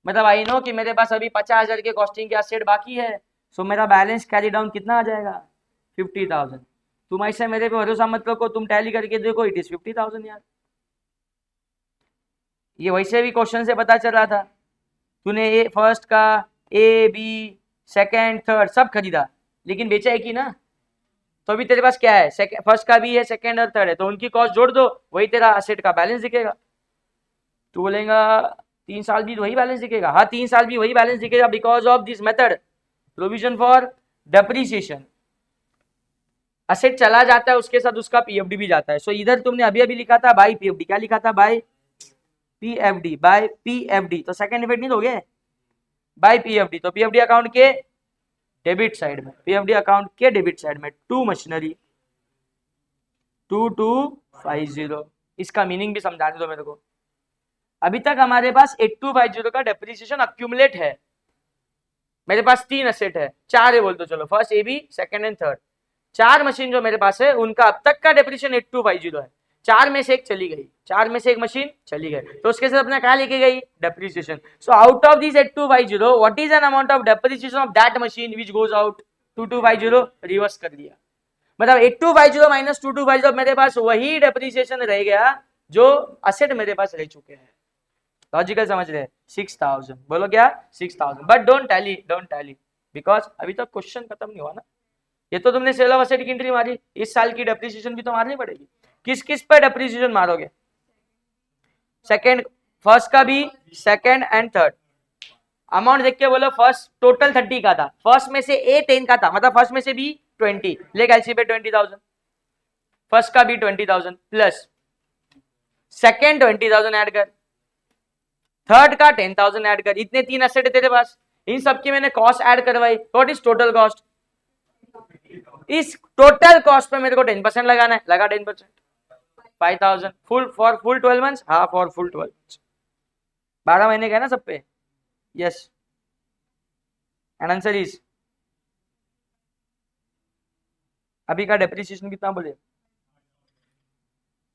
मतलब आई नो कि मेरे पास अभी 50,000 के कॉस्टिंग के एसेट बाकी है, सो मेरा बैलेंस कैरी डाउन कितना आ जाएगा, 50,000। तुम ऐसे मेरे पे भरोसा मत रखो, तुम टैली करके देखो, इट इज 50,000 यार। ये वैसे भी क्वेश्चन से पता चल रहा था। तूने ए फर्स्ट का, ए बी सेकंड थर्ड सब खरीदा, लेकिन बेचा एक ही ना, तो अभी तेरे पास क्या है, फर्स्ट का भी है, सेकंड और थर्ड है, तो उनकी कॉस्ट जोड़ दो, वही तेरा एसेट का बैलेंस दिखेगा। तू बोलेगा 3 साल भी वही बैलेंस दिखेगा, हाँ 3 साल भी वही बैलेंस दिखेगा, because of this method, provision for depreciation. Asset चला जाता है, उसके साथ उसका पीएफडी भी जाता है। सो इधर तुमने अभी अभी लिखा था बाय पीएफडी, क्या लिखा था, बाय पीएफडी, बाय पीएफडी, तो सेकंड इफेक्ट नहीं दोगे, बाय पीएफडी, तो पीएफडी अकाउंट के डेबिट साइड में, पीएफडी अकाउंट के डेबिट साइड में टू मशीनरी 2250। इसका मीनिंग भी समझाने दो मेरे को। अभी तक हमारे पास 8250 का डेप्रिसिएशन अक्यूमुलेट है। मेरे पास 3 एसेट है, 4 है बोल दो चलो, first A B second and third. 4 machine जो मेरे पास है उनका अब तक का डेप्रिसिएशन 8250 है। 4 में से एक चली गई, 4 में से एक मशीन चली गई, तो उसके साथ अपना क्या लेके गई, depreciation. So out of this 8250 what is an amount of depreciation of that machine which goes out, 2250 reverse कर दिया। मतलब 8250 माइनस 2250 मेरे पास वही डेप्रिसिएशन रह गया जो एसेट मेरे पास रह चुके हैं। लॉजिकल समझ रहे हैं, 6,000 बोलो क्या, 6,000, बट डोंट टैली बिकॉज अभी तक क्वेश्चन खत्म नहीं हुआ ना। ये तो तुमने सेल ऑफ एसेट की एंट्री मारी, इस साल की डेप्रिसिएशन भी तो मारनी पड़ेगी। किस किस पे डेप्रिसिएशन मारोगे, सेकंड, फर्स्ट का भी, सेकंड एंड थर्ड। अमाउंट देख के बोलो, फर्स्ट टोटल 30 का था, फर्स्ट में से ए 10 का था, मतलब फर्स्ट में से भी 20, ले एलसी पे 20,000, फर्स्ट का भी 20,000 प्लस सेकंड 20,000 ऐड कर, थर्ड का 10,000 ऐड कर, इतने 3 एसेट है तेरे पास, इन सबकी मैंने कॉस्ट ऐड करवाई, व्हाट इज टोटल कॉस्ट। इस टोटल कॉस्ट पे मेरे को 10% लगाना है, लगा 10%, 5,000 फुल फॉर फुल 12 मंथ्स, हाँ फॉर फुल 12 मंथ्स, 12 महीने का है ना सब पे, यस एंड आंसर इज, अभी का डेप्रिसिएशन कितना बोले,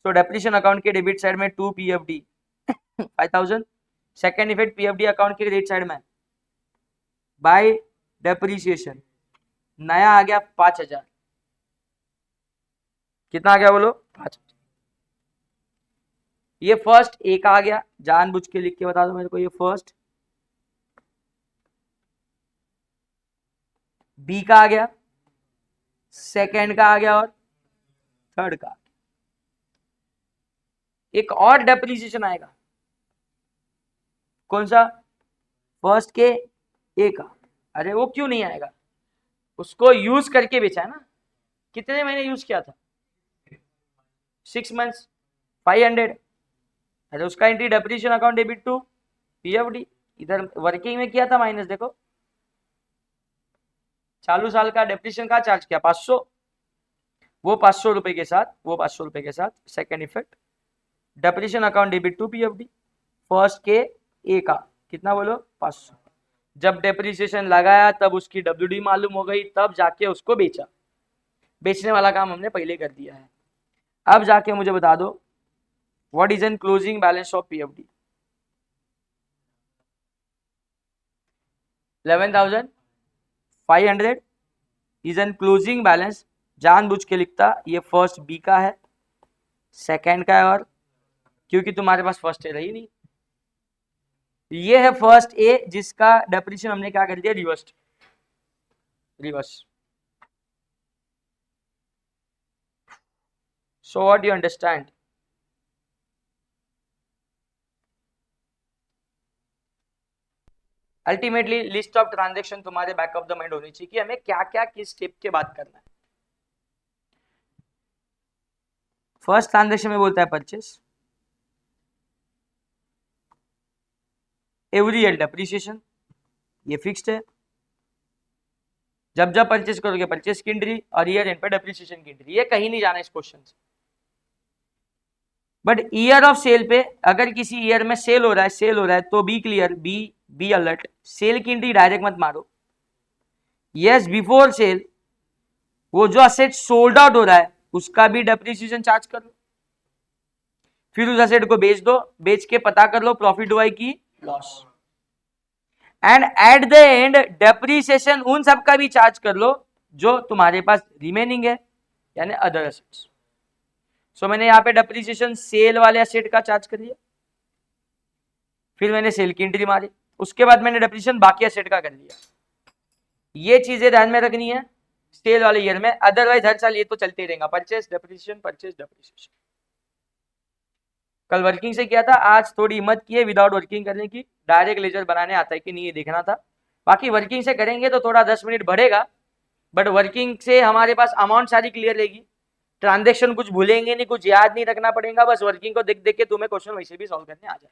सो डेप्रिसिएशन अकाउंट के डेबिट साइड में 2 PFD 5,000, second effect PFD account के क्रेडिट साइड में बाय डेप्रिसिएशन नया आ गया 5,000, कितना आ गया बोलो, 5,000। ये फर्स्ट ए का आ गया, जानबूझ के लिख के बता दो मेरे को, ये फर्स्ट बी का आ गया, सेकेंड का आ गया और थर्ड का। एक और डेप्रिसिएशन आएगा, कौन सा, फर्स्ट के ए का। अरे वो क्यों नहीं आएगा, उसको यूज करके बेचा है ना, कितने महीने यूज किया था, 6 मंथ्स 500, अरे उसका entry depreciation account debit to PFD, इधर वर्किंग में किया था माइनस, देखो चालू साल का डेप्रिसिएशन का चार्ज किया 500, वो 500 रुपए के साथ, वो 500 रुपए के साथ second effect depreciation account debit to PFD, first के ए का कितना बोलो 500, जब डेप्रिसिएशन लगाया तब उसकी डब्ल्यूडी मालूम हो गई, तब जाके उसको बेचा, बेचने वाला काम हमने पहले कर दिया है। अब जाके मुझे बता दो what is an closing balance of PFD, 11,500 is an closing balance, जानबूझ के लिखता, ये फर्स्ट बी का है, सेकेंड का है, और क्योंकि तुम्हारे पास फर्स्ट ए रही नहीं, ये है फर्स्ट ए जिसका डेप्रिसिएशन हमने क्या कर दिया, reverse. So what you understand, ultimately list of transaction तुम्हारे बैक ऑफ द माइंड होनी चाहिए कि हमें क्या क्या किस स्टेप के बाद करना है। फर्स्ट ट्रांजेक्शन में बोलता है परचेस, एवरी ईयर डेप्रिसिएशन, ये फिक्स्ड है। जब जब परचेस करोगे परचेस की एंट्री और ईयर एंड पे डेप्रिसिएशन की एंट्री, ये कहीं नहीं जाना इस क्वेश्चन से। बट ईयर ऑफ सेल पे अगर किसी ईयर में सेल हो रहा है तो be clear, be alert, sale की एंट्री डायरेक्ट मत मारो। यस, बिफोर सेल वो जो असेट सोल्ड आउट हो रहा है उसका भी डेप्रिसिएशन चार्ज कर लो, फिर उस असेट को बेच दो, बेच के पता कर लो प्रॉफिट हुआ है कि loss, and eight the and depreciation उन सब का भी चार्ज कर लो जो तुम्हारे पास रिमेनिंग है, यानी अदर असेट्स। सो मैंने यहाँ पे डेप्रिसिएशन सेल वाले असेट का चार्ज कर लिया, फिर मैंने सेल की एंट्री मारी, उसके बाद मैंने डेप्रिसिएशन बाकी असेट का कर लिया। ये चीजें ध्यान में रखनी है सेल वाले ईयर में, अदरवाइज हर साल ये तो चलते ही रहेगा, परचेस डेप्रिसिएशन परचेस डेप्रिसिएशन। कल वर्किंग से किया था, आज थोड़ी हिम्मत की है विदाउट वर्किंग करने की, डायरेक्ट लेजर बनाने आता है कि नहीं ये देखना था। बाकी वर्किंग से करेंगे तो थोड़ा 10 मिनट बढ़ेगा, बट वर्किंग से हमारे पास अमाउंट सारी क्लियर रहेगी, ट्रांजेक्शन कुछ भूलेंगे नहीं, कुछ याद नहीं रखना पड़ेगा, बस वर्किंग को देख देख के तुम्हें क्वेश्चन वैसे भी सॉल्व करने आ जाएगा।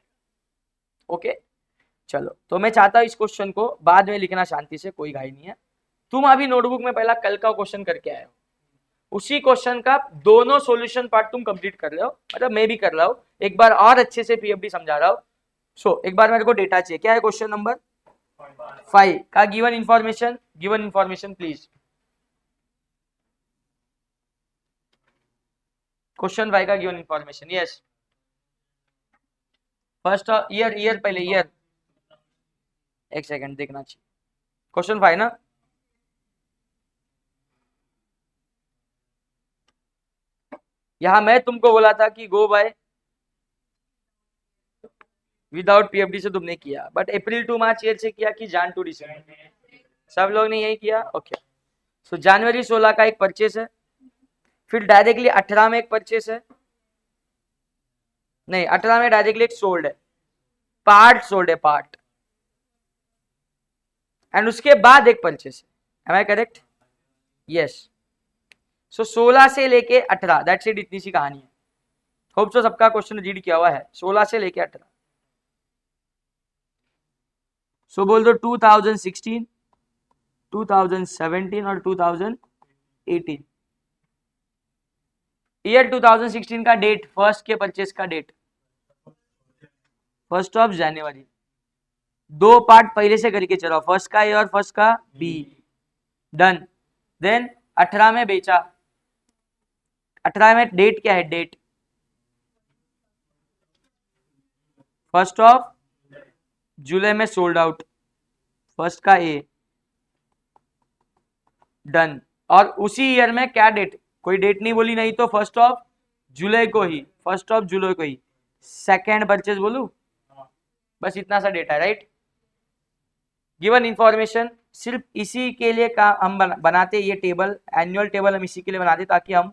ओके चलो, तो मैं चाहता हूँ इस क्वेश्चन को बाद में लिखना शांति से, कोई घाई नहीं है। तुम अभी नोटबुक में पहला कल का क्वेश्चन करके आए हो, उसी क्वेश्चन का दोनों सॉल्यूशन पार्ट तुम कंप्लीट कर रहे हो, मतलब मैं भी कर रहा हूँ, एक बार और अच्छे से पीएफडी समझा रहा हूँ। सो एक बार मेरे को डेटा चाहिए, क्या है क्वेश्चन नंबर 5 का गिवन इंफॉर्मेशन प्लीज। क्वेश्चन 5 का given information, yes first year पहले ईयर, एक सेकंड देखना चाहिए, क्वेश्चन 5 ना, यहां मैं तुमको बोला था कि गो बाय विदाउट पीएफडी से तुमने किया, but April to March year से किया कि जान टू दिसंबर, सब लोग ने यही किया। ओके सो जनवरी 16 का एक परचेस है, फिर डायरेक्टली 18 में एक परचेस है, नहीं 18 में डायरेक्टली एक सोल्ड है, पार्ट सोल्ड है पार्ट, एंड उसके बाद एक परचेस है, एम आई करेक्ट? यस। सो 16 से लेके 18, दैट्स इट, इतनी सी कहानी है। होप सो सबका क्वेश्चन रीड किया हुआ है, 16 से लेके 18। सो बोल दो 2016, 2017 और 2018। ईयर 2016 का डेट, फर्स्ट के परचेस का डेट 1 जनवरी। दो पार्ट पहले से करके चलो, फर्स्ट का ए और फर्स्ट का बी, डन। देन 18 में बेचा, 18 में डेट क्या है, डेट 1 जुलाई में सोल्ड आउट, फर्स्ट का ए, डन। और उसी ईयर में क्या डेट, कोई डेट नहीं बोली, नहीं तो 1 जुलाई को ही, 1 जुलाई को ही सेकेंड परचेज बोलू, बस इतना सा डेटा है, राइट। गिवन इंफॉर्मेशन, सिर्फ इसी के लिए हम बनाते ये टेबल, एनुअल टेबल हम इसी के लिए बनाते ताकि हम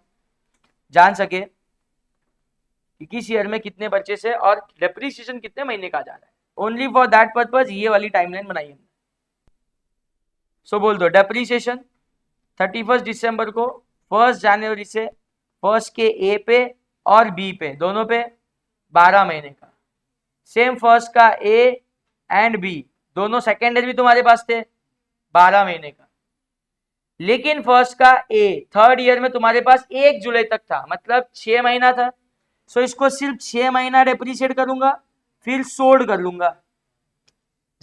जान सके कि किस ईयर में कितने परचेस है और डेप्रिसिएशन कितने महीने का जा रहा है। ओनली फॉर दैट पर्पज ये वाली टाइमलाइन बनाई हमने। सो बोल दो डेप्रिसिएशन 31 दिसंबर को 1 जनवरी से 1 के ए पे और बी पे, दोनों पे 12 महीने का। सेम फर्स्ट का ए एंड बी दोनों सेकेंड ईयर भी तुम्हारे पास थे 12 महीने का, लेकिन फर्स्ट का ए थर्ड ईयर में तुम्हारे पास 1 जुलाई तक था, मतलब 6 महीना था। सो इसको सिर्फ 6 महीना डेप्रिशिएट करूंगा, फिर सोल्ड कर लूंगा।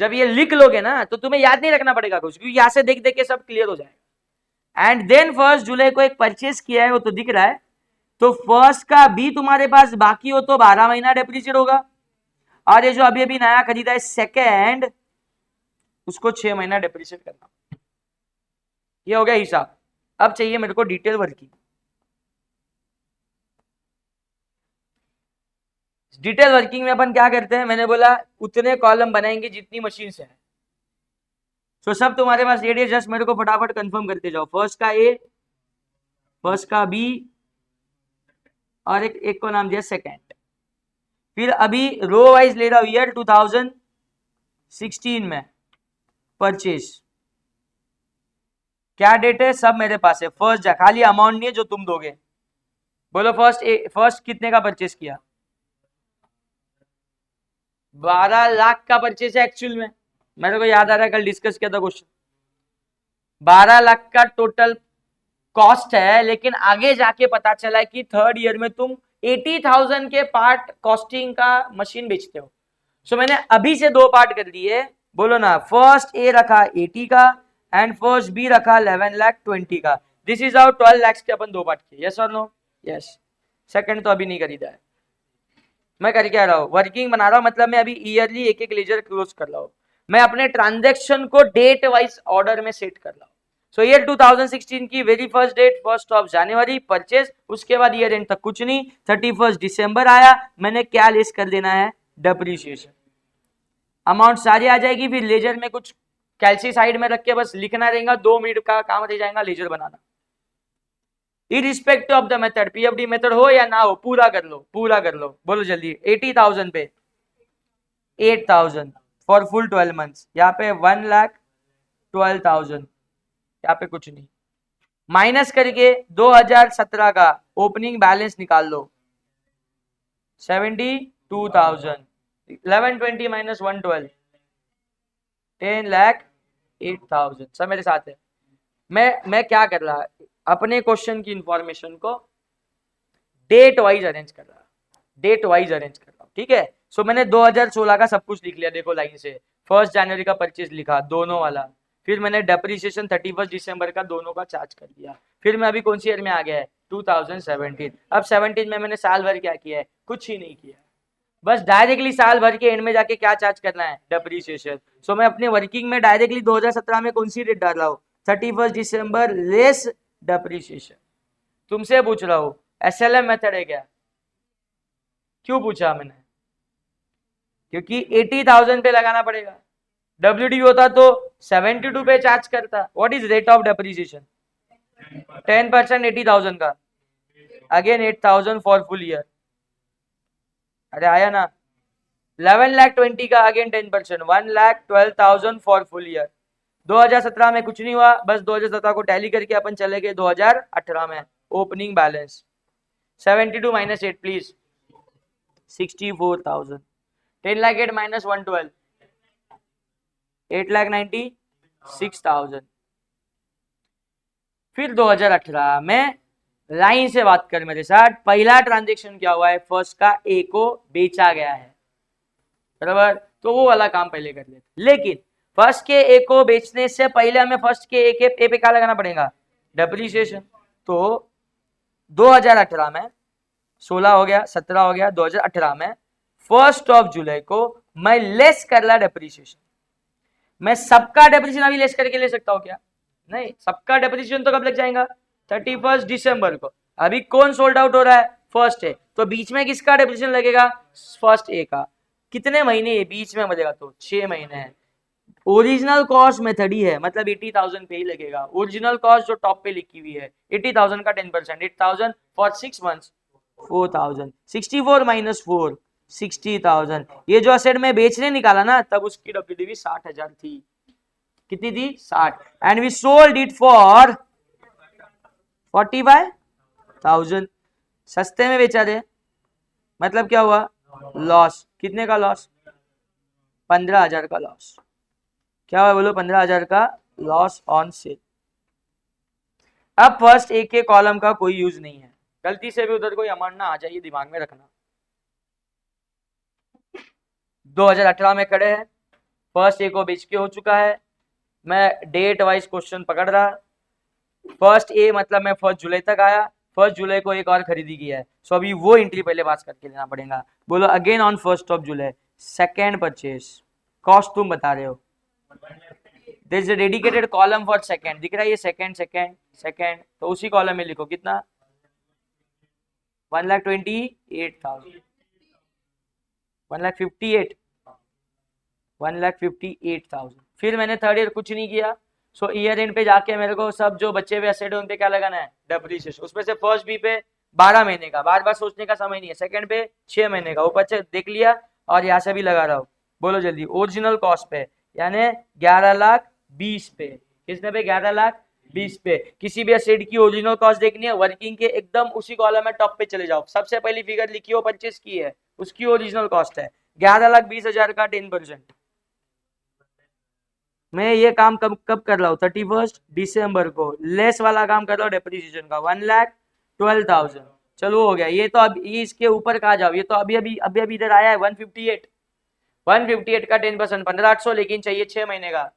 जब ये लिख लोगे ना तो तुम्हें याद नहीं रखना पड़ेगा कुछ, क्योंकि यहां से देख देख के सब क्लियर हो जाएगा। एंड देन 1 जुलाई को एक परचेस किया है, वो तो दिख रहा है, तो फर्स्ट का भी तुम्हारे पास बाकी हो तो 12 महीना डेप्रिशिएट होगा, और ये जो अभी अभी नया खरीदा है सेकेंड, उसको 6 महीना डेप्रिशिएट करना। ये हो गया हिसाब। अब चाहिए मेरे को डिटेल वर्किंग। डिटेल वर्किंग में अपन क्या करते हैं, मैंने बोला उतने कॉलम बनाएंगे जितनी मशीन से है। तो सब तुम्हारे पास रेडी है, जस्ट मेरे को फटाफट कंफर्म करते जाओ। फर्स्ट का ए, फर्स्ट का बी, और एक को नाम दिया सेकेंड। फिर अभी रो वाइज ले रहा हूं, ईयर 2016 में परचेज, क्या डेट है सब मेरे पास है, फर्स्ट खाली अमाउंट नहीं है जो तुम दोगे। बोलो फर्स्ट कितने का परचेज किया? 12 लाख का परचेज है एक्चुअल में, मेरे को याद आ रहा है कल डिस्कस किया था क्वेश्चन। 12 लाख का टोटल कॉस्ट है, लेकिन आगे जाके पता चला है कि थर्ड ईयर में तुम 80,000 के पार्ट कॉस्टिंग का मशीन बेचते हो। सो मैंने अभी से 2 पार्ट कर दिए, बोलो ना, फर्स्ट ए रखा 80 का एंड फर्स्ट बी रखा 11,20,000 का। दिस इज आउट 12 लाख के अपन 2 पार्ट किए, यस और नो? यस। सेकंड तो अभी नहीं खरीदा है, मैं करके आ रहा हूँ, वर्किंग बना रहा हूँ, मतलब मैं अभी ईयरली एक एक लेजर क्लोज कर रहा हूँ। मैं अपने ट्रांजेक्शन को डेट वाइज ऑर्डर में सेट कर रहा हूँ। सो ईयर 2016 की वेरी फर्स्ट डेट 1 जनवरी परचेज, उसके बाद ईयर एंड तक कुछ नहीं, 31 दिसंबर आया, मैंने क्या लेस कर देना है? डेप्रीशिएशन। अमाउंट सारी आ जाएगी, फिर लेजर में कुछ कैल्सी साइड में रख के बस लिखना रहेगा, 2 मिनट का काम रह जाएगा लेजर बनाना। Irrespective of the method, PFD method हो या ना हो, पूरा कर लो, पूरा कर लो, बोलो जल्दी। 80,000 पे 8,000 फॉर फुल 12 मंथ्स, यहाँ पे 1,12,000, यहाँ पे कुछ नहीं, माइनस करके 2017 का ओपनिंग बैलेंस निकाल लो, 72,000, 1120 माइनस 112, 10,08,000। सब मेरे साथ है। मैं क्या कर रहा, अपने क्वेश्चन की इंफॉर्मेशन को डेट वाइज अरेंज कर रहा, डेट वाइज अरेंज कर रहा हूं, ठीक है। सो मैंने 2016 का सब कुछ लिख लिया, देखो लाइन से, 1 जनवरी का परचेज लिखा दोनों वाला, फिर मैंने डेप्रीशिएशन 31 दिसंबर का दोनों का चार्ज कर दिया, फिर मैं अभी कौन सी ईयर में आ गया है? 2017। अब 17 में मैंने साल भर क्या किया है? कुछ ही नहीं किया, बस डायरेक्टली साल भर के एंड में जाके क्या चार्ज करना है? डेप्रीशिएशन। सो मैं अपने वर्किंग में डायरेक्टली 2017 में कौन सी डेट डाल रहा हूँ? 31 दिसंबर लेस डेप्रीशिएशन। तुमसे पूछ रहा हूँ एसएलएम मेथड है क्या? क्यों पूछा मैंने? क्योंकि 80,000 पे लगाना पड़ेगा, डब्ल्यूडी होता तो 72 पे चार्ज करता। What is rate of depreciation? 10% 80,000 का, अगेन 8,000 फॉर फुल ईयर। अरे आया ना? 11,20,000 का अगेन 10%, 1,12,000 फॉर फुल ईयर। 2017 में कुछ नहीं हुआ, बस 2017 को टैली करके अपन चले गए 2018 में। Opening balance 72 minus 8 please, 64,000। 10,08,000 minus 112, 8,96,000। फिर 2018 में लाइन से बात कर मेरे साथ, पहला ट्रांजेक्शन क्या हुआ है? फर्स्ट का ए को बेचा गया है, बराबर, तो वो वाला काम पहले कर लेते। लेकिन फर्स्ट के ए को बेचने से पहले हमें फर्स्ट के ए पे क्या लगाना पड़ेगा? डेप्रीशिएशन। तो 2018 में 16 हो गया, 17 हो गया, 2018 में 1 जुलाई को मैं लेस कर ला डेप्रीशिएशन। मैं सबका डेप्रीशिएशन अभी लेस करके ले सकता हूं क्या? नहीं, सबका डेप्रीशिएशन तो कब लग जाएगा? 31 दिसंबर को। अभी कौन सोल्ड आउट हो रहा है? फर्स्ट ए, तो बीच में किसका डेप्रीशिएशन लगेगा? फर्स्ट ए का। कितने महीने बीच में बचेगा? तो 6 महीने है। ओरिजिनल कॉस्ट मेथड ही है, मतलब 80,000 पे ही लगेगा। ओरिजिनल कॉस्ट जो टॉप पे लिखी हुई है 80,000 का 10%, 8,000 फॉर 6 मंथ्स, 4,000, 64 माइनस 4, 60,000। ये जो असेट में बेचने निकाला ना, तब उसकी डब्ल्यूडीवी 60,000 थी। कितनी थी? 60। And we sold it for 45,000। सस्ते में बेचा दे, मतलब क्या हुआ? लॉस। कितने का लॉस? 15,000 का लॉस। क्या हुआ बोलो? 15,000 का लॉस ऑन सेल। अब फर्स्ट ए के कॉलम का कोई यूज नहीं है, गलती से भी उधर कोई अमाउंट ना आ जाए, ये दिमाग में रखना। 2018 में खड़े हैं, फर्स्ट ए को बेच के हो चुका है, मैं डेट वाइज क्वेश्चन पकड़ रहा। फर्स्ट ए मतलब मैं 1 जुलाई तक आया, 1 जुलाई को एक और खरीदी की है, सो अभी वो एंट्री पहले पास करके लेना पड़ेगा। बोलो again on 1 July second purchase, cost तुम बता रहे हो, there is a dedicated column for second, दिख रहा है ये सेकेंड सेकेंड सेकेंड, तो उसी कॉलम में लिखो कितना? 1,28,000, 1,58,000, 1,58,000। फिर मैंने थर्ड ईयर कुछ नहीं किया, सो ईयर एंड पे जाके मेरे को सब जो बचे हुए एसेट है उन पे क्या लगाना है? डेप्रीशिएशन। उसमें से फर्स्ट बी पे 12 महीने का, बार बार सोचने का समय नहीं है, सेकंड पे 6 महीने का, ऊपर से देख लिया, और यहाँ से भी लगा रहा हूँ। बोलो जल्दी, ओरिजिनल कॉस्ट पे यानी 20 पे, किसने पे 11,20,000 पे। किसी भी एसेट की ओरिजिनल कॉस्ट देखनी है, वर्किंग के एकदम उसी कॉलम में टॉप पे चले जाओ, सबसे पहली फिगर लिखी हो परचेस की है, उसकी ओरिजिनल कॉस्ट है 11,20,000 का 10%। मैं ये काम कब कब कर रहा हूँ, 31 दिसंबर को। लेस वाला काम कर रहा हूँ डेप्रिसिएशन का, 1,12,000। चलो हो गया। ये तो अब ये इसके ऊपर कहा जाओ, ये तो अभी अभी अभी अभी इधर आया है 158 का 10% 15,800, लेकिन चाहिए 6 महीने का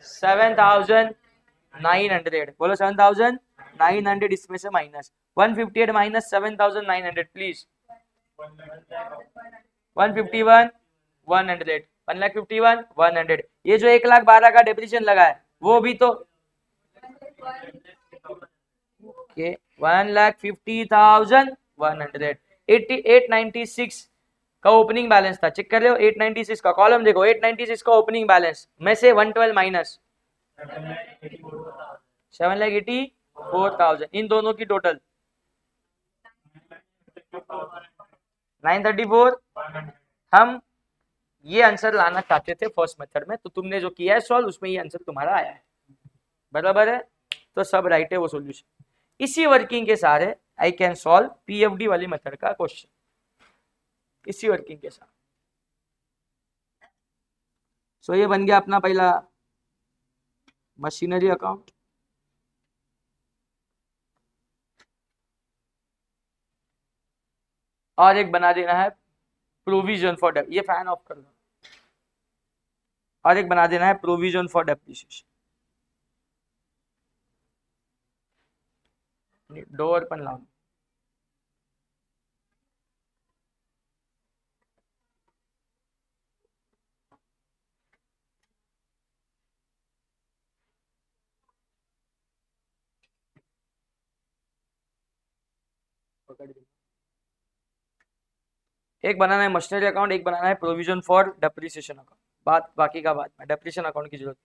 7,900। बोलो 7,900, इसमें से माइनस 158 माइनस 7,900 प्लीज 151 100 1,51 100। ये जो 1,12,000 का डेप्रिसिएशन लगा है वो भी तो ओके 1,50,100। 896 का ओपनिंग बैलेंस था, चेक कर रहे हो 896 का कॉलम देखो, 896 का ओपनिंग बैलेंस में से 112 माइनस 7,84,000, इन दोनों की टोटल 934। हम ये आंसर लाना चाहते थे फर्स्ट मेथड में, तो तुमने जो किया है सॉल्व उसमें ये आंसर तुम्हारा आया है, बराबर है, तो सब राइट है वो सॉल्यूशन। इसी वर्किंग के सारे आई कैन सॉल्व पीएफडी वाली मेथड का क्वेश्चन, इसी वर्किंग के साथ। सो ये बन गया अपना पहला मशीनरी अकाउंट। और एक बना देना है प्रोविजन फॉर डेप, ये फैन ऑफ कर दो। और एक बना देना है प्रोविजन फॉर डेप्रिसिएशन, डोर पर लाओ। एक बनाना है मशीनरी अकाउंट, एक बनाना है प्रोविजन फॉर डेप्रिसिएशन अकाउंट। बात बाकी का बात में, डेप्रिसिएशन अकाउंट की जरूरत।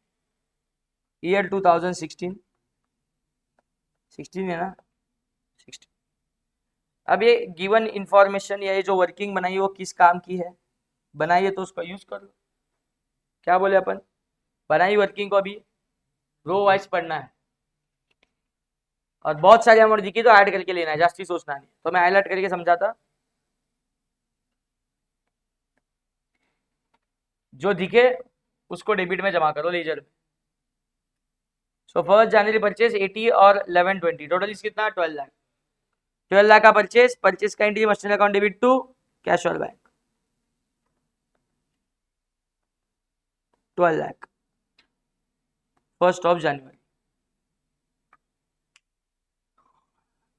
ईयर 2016 16 है ना, 16। अब ये गिवन इंफॉर्मेशन या ये जो वर्किंग बनाई वो किस काम की है, बनाइए तो उसका यूज कर लो। क्या बोले अपन, बनाई वर्किंग को अभी रो वाइज पढ़ना है, और बहुत सारी अमाउंट दिखी तो ऐड करके लेना है, जास्ती सोचना नहीं। तो मैं हाईलाइट करके समझाता, जो दिखे उसको डेबिट में जमा करो लेजर में। सो 1 जनवरी परचेस 80 और 1120, टोटल इस कितना 12 लाख। 12 लाख का परचेस, परचेस का entry machinery account debit to cash और बैंक 12 लाख 1 जनवरी।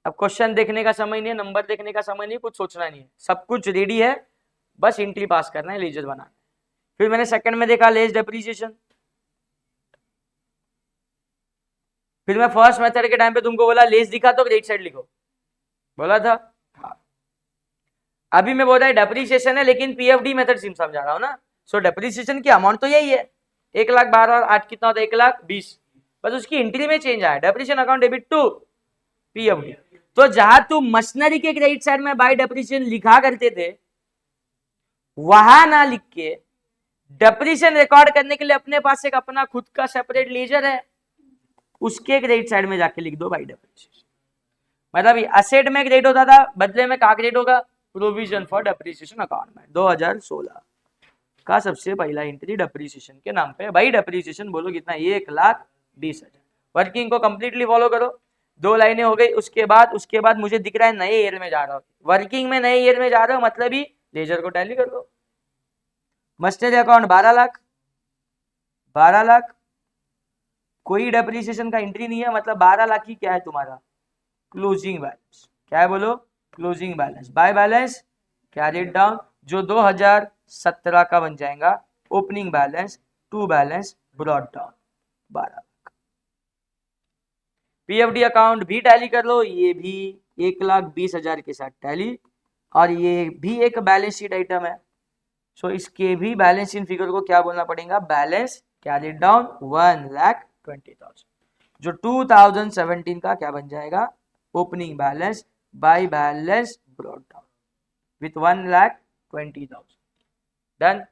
अब क्वेश्चन देखने का समय नहीं है, नंबर देखने का समय नहीं, कुछ सोचना नहीं है, सब कुछ रेडी है, बस एंट्री पास करना है, लेजर बनाना है। फिर मैंने सेकंड में देखा लेस डेप्रिसिएशन। फिर मैं फर्स्ट मेथड के टाइम पे तुमको बोला लेस दिखा तो क्रेडिट साइड लिखो, बोला था। अभी मैं बोल रहा है डेप्रिसिएशन है, लेकिन पीएफडी मेथड सिम समझा रहा हूँ ना। सो डेप्रिसिएशन की अमाउंट तो यही है, 1,12,000 और 8 कितना होता है 1,20,000, बस उसकी एंट्री में चेंज आया, depreciation account debit to PFD. तो जहां तुम मशीनरी के क्रेडिट साइड में बाय डेप्रिसिएशन लिखा करते थे, वहां ना लिख के डेप्रिसिएशन रिकॉर्ड करने के लिए अपने पास एक अपना खुद का सेपरेट लेजर है, उसके क्रेडिट साइड में जाके लिख दो बाय डेप्रिसिएशन। मतलब असेट में क्रेडिट होता था, बदले में कहा क्रेडिट होगा, प्रोविजन फॉर डेप्रिसिएशन अकाउंट में 2016 का सबसे पहला एंट्री डेप्रिसिएशन के नाम पे। भाई डेप्रिसिएशन बोलो कितना, 1,20,000। वर्किंग को कंप्लीटली फॉलो करो, 2 लाइनें हो गई। उसके बाद मुझे दिख रहा है नए ईयर में जा रहा हो, वर्किंग में नए ईयर में जा रहे हो, मतलब ही लेजर को टैली कर दो। मशीनरी अकाउंट 12 लाख, 12 लाख, कोई डेप्रिसिएशन का एंट्री नहीं है, मतलब 12 लाख ही क्या है तुम्हारा क्लोजिंग बैलेंस। क्या है बोलो, closing balance. By balance carried down, जो 2017 का बन जाएगा opening balance to balance brought down 12 lakh. PFD account भी टैली कर लो, ये भी 1,20,000 के साथ टैली, और ये भी एक बैलेंस शीट आइटम है। सो इसके भी बैलेंस शीट फिगर को क्या बोलना पड़ेगा, बैलेंस कैरिड डाउन 1,20,000, जो 2017 का क्या बन जाएगा opening balance by balance brought down with 1,20,000। Done.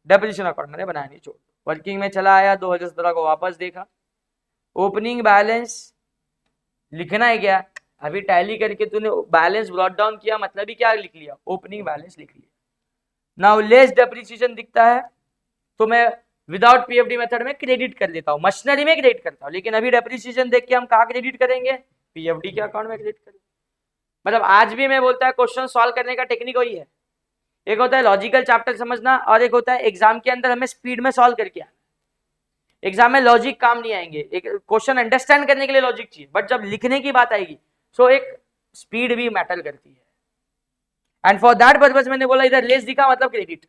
Depreciation account मैंने बनाया नहीं, छोड़। वर्किंग में चला आया, 2017 को वापस देखा। ओपनिंग बैलेंस लिखना है क्या, अभी टैली करके तूने बैलेंस ब्रॉट डाउन किया, मतलब ही क्या लिख लिया, ओपनिंग बैलेंस लिख लिया। नाउ लेस डेप्रिसिएशन दिखता है तो मैं विदाउट पीएफडी मेथड में क्रेडिट कर देता हूँ, मशीनरी में क्रेडिट करता हूँ, लेकिन अभी डेप्रिसिएशन देख के हम कहाँ क्रेडिट करेंगे, पीएफडी के अकाउंट में क्रेडिट करेंगे। मतलब आज भी मैं बोलता है क्वेश्चन सॉल्व करने का टेक्निक वही है, एक होता है लॉजिकल चैप्टर समझना और एक होता है एग्जाम के अंदर हमें स्पीड में सॉल्व करके आना। एग्जाम में लॉजिक काम नहीं आएंगे, एक क्वेश्चन अंडरस्टैंड करने के लिए लॉजिक चाहिए, बट जब लिखने की बात आएगी सो एक स्पीड भी मैटर करती है। एंड फॉर दैट पर्पज मैंने बोला इधर लेस दिखा मतलब क्रेडिट,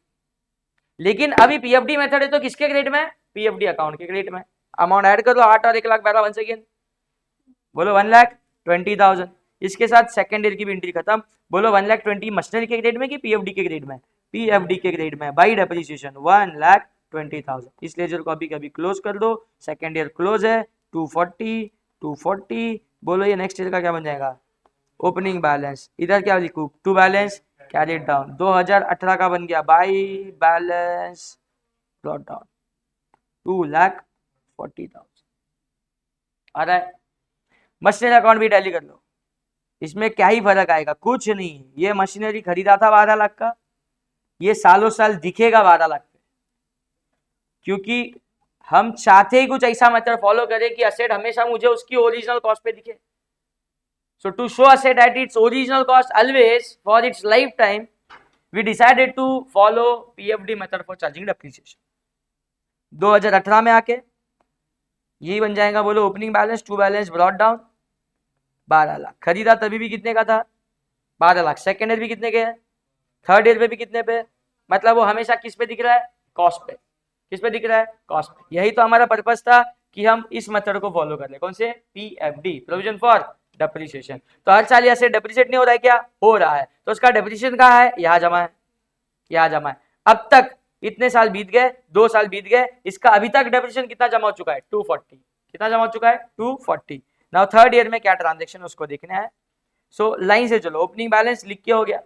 लेकिन अभी पीएफडी मेथड है तो किसके क्रेडिट में, पीएफडी अकाउंट के क्रेडिट में। अमाउंट ऐड कर दो 8 और 1,12,000 वन सेकेंड, बोलो 1,20,000। इसके साथ सेकेंड ईयर की भी एंट्री खत्म। बोलो 1,20,000 मशीनरी के ग्रेड में कि पीएफडी के ग्रेड में, पीएफडी के ग्रेड में बाई डेप्रिसिएशन 1,20,000। इस लेजर को अभी कभी क्लोज कर दो, सेकेंड ईयर क्लोज है 240। बोलो ये नेक्स्ट ईयर का क्या बन जाएगा, ओपनिंग बैलेंस। इधर क्या लिखूं, टू बैलेंस कैरिड डाउन 2018 का बन गया बाई बैलेंस ब्रॉट डाउन 2,40,000 आ रहा है। मशीनरी अकाउंट भी टैली कर लो, इसमें क्या ही फर्क आएगा, कुछ नहीं। ये मशीनरी खरीदा था 12 लाख का, ये सालों साल दिखेगा 12 लाख पे, क्योंकि हम चाहते ही कुछ ऐसा मेथड फॉलो करें कि असेट हमेशा मुझे उसकी ओरिजिनल कॉस्ट पे दिखे। So to show asset at its original cost always for its lifetime, we decided to follow PFD method for charging depreciation. 2018 में आके यही बन जाएगा। बोलो opening balance to balance brought down 12 lakh. खरीदा तभी भी कितने का था, 12 लाख। सेकेंड ईयर भी कितने के है, थर्ड ईयर पे भी कितने पे, मतलब वो हमेशा किस पे दिख रहा है, कॉस्ट पे। किस पे दिख रहा है, कॉस्ट पे। यही तो हमारा पर्पस था कि हम इस मेथड को फॉलो कर ले। कौन से, पीएफडी, प्रोविजन फॉर डेप्रिसिएशन। तो हर साल ऐसे डेप्रिसिएट नहीं हो रहा है क्या, हो रहा है, तो उसका डेप्रिसिएशन कहाँ है, यहाँ जमा है, यहाँ जमा है। अब तक इतने साल बीत गए, 2 साल बीत गए, इसका अभी तक डेप्रिसिएशन कितना जमा हो चुका है, 240। कितना जमा हो चुका है, 240। नाउ थर्ड ईयर में क्या ट्रांजेक्शन उसको देखना है। सो लाइन से चलो, ओपनिंग बैलेंस लिख के हो गया।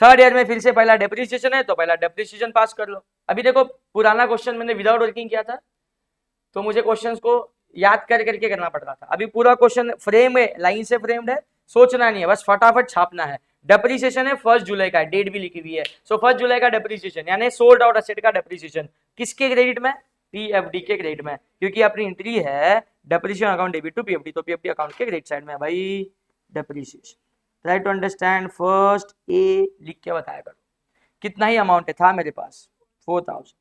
थर्ड ईयर में फिर से पहला डेप्रिसिएशन है तो पहला डेप्रिसिएशन पास कर लो। अभी देखो पुराना क्वेश्चन मैंने विदाउट वर्किंग किया था तो मुझे क्वेश्चंस को याद कर करके करना पड़ रहा था। अभी पूरा क्वेश्चन फ्रेम है, लाइन से फ्रेम्ड है, सोचना नहीं है, बस फटाफट छापना है। डेप्रिसिएशन है 1 जुलाई का, डेट भी लिखी हुई है। सो 1 जुलाई का डेप्रिसिएशन यानी सोल्ड आउट एसेट का डेप्रिसिएशन किसके क्रेडिट में, पीएफडी के क्रेडिट में, क्योंकि अपनी एंट्री है depreciation account debit to PFD, तो पीएफडी अकाउंट के क्रेडिट साइड में भाई depreciation. Try to understand, first A लिख के बताया करो। कितना ही अमाउंट है, था मेरे पास 4,000।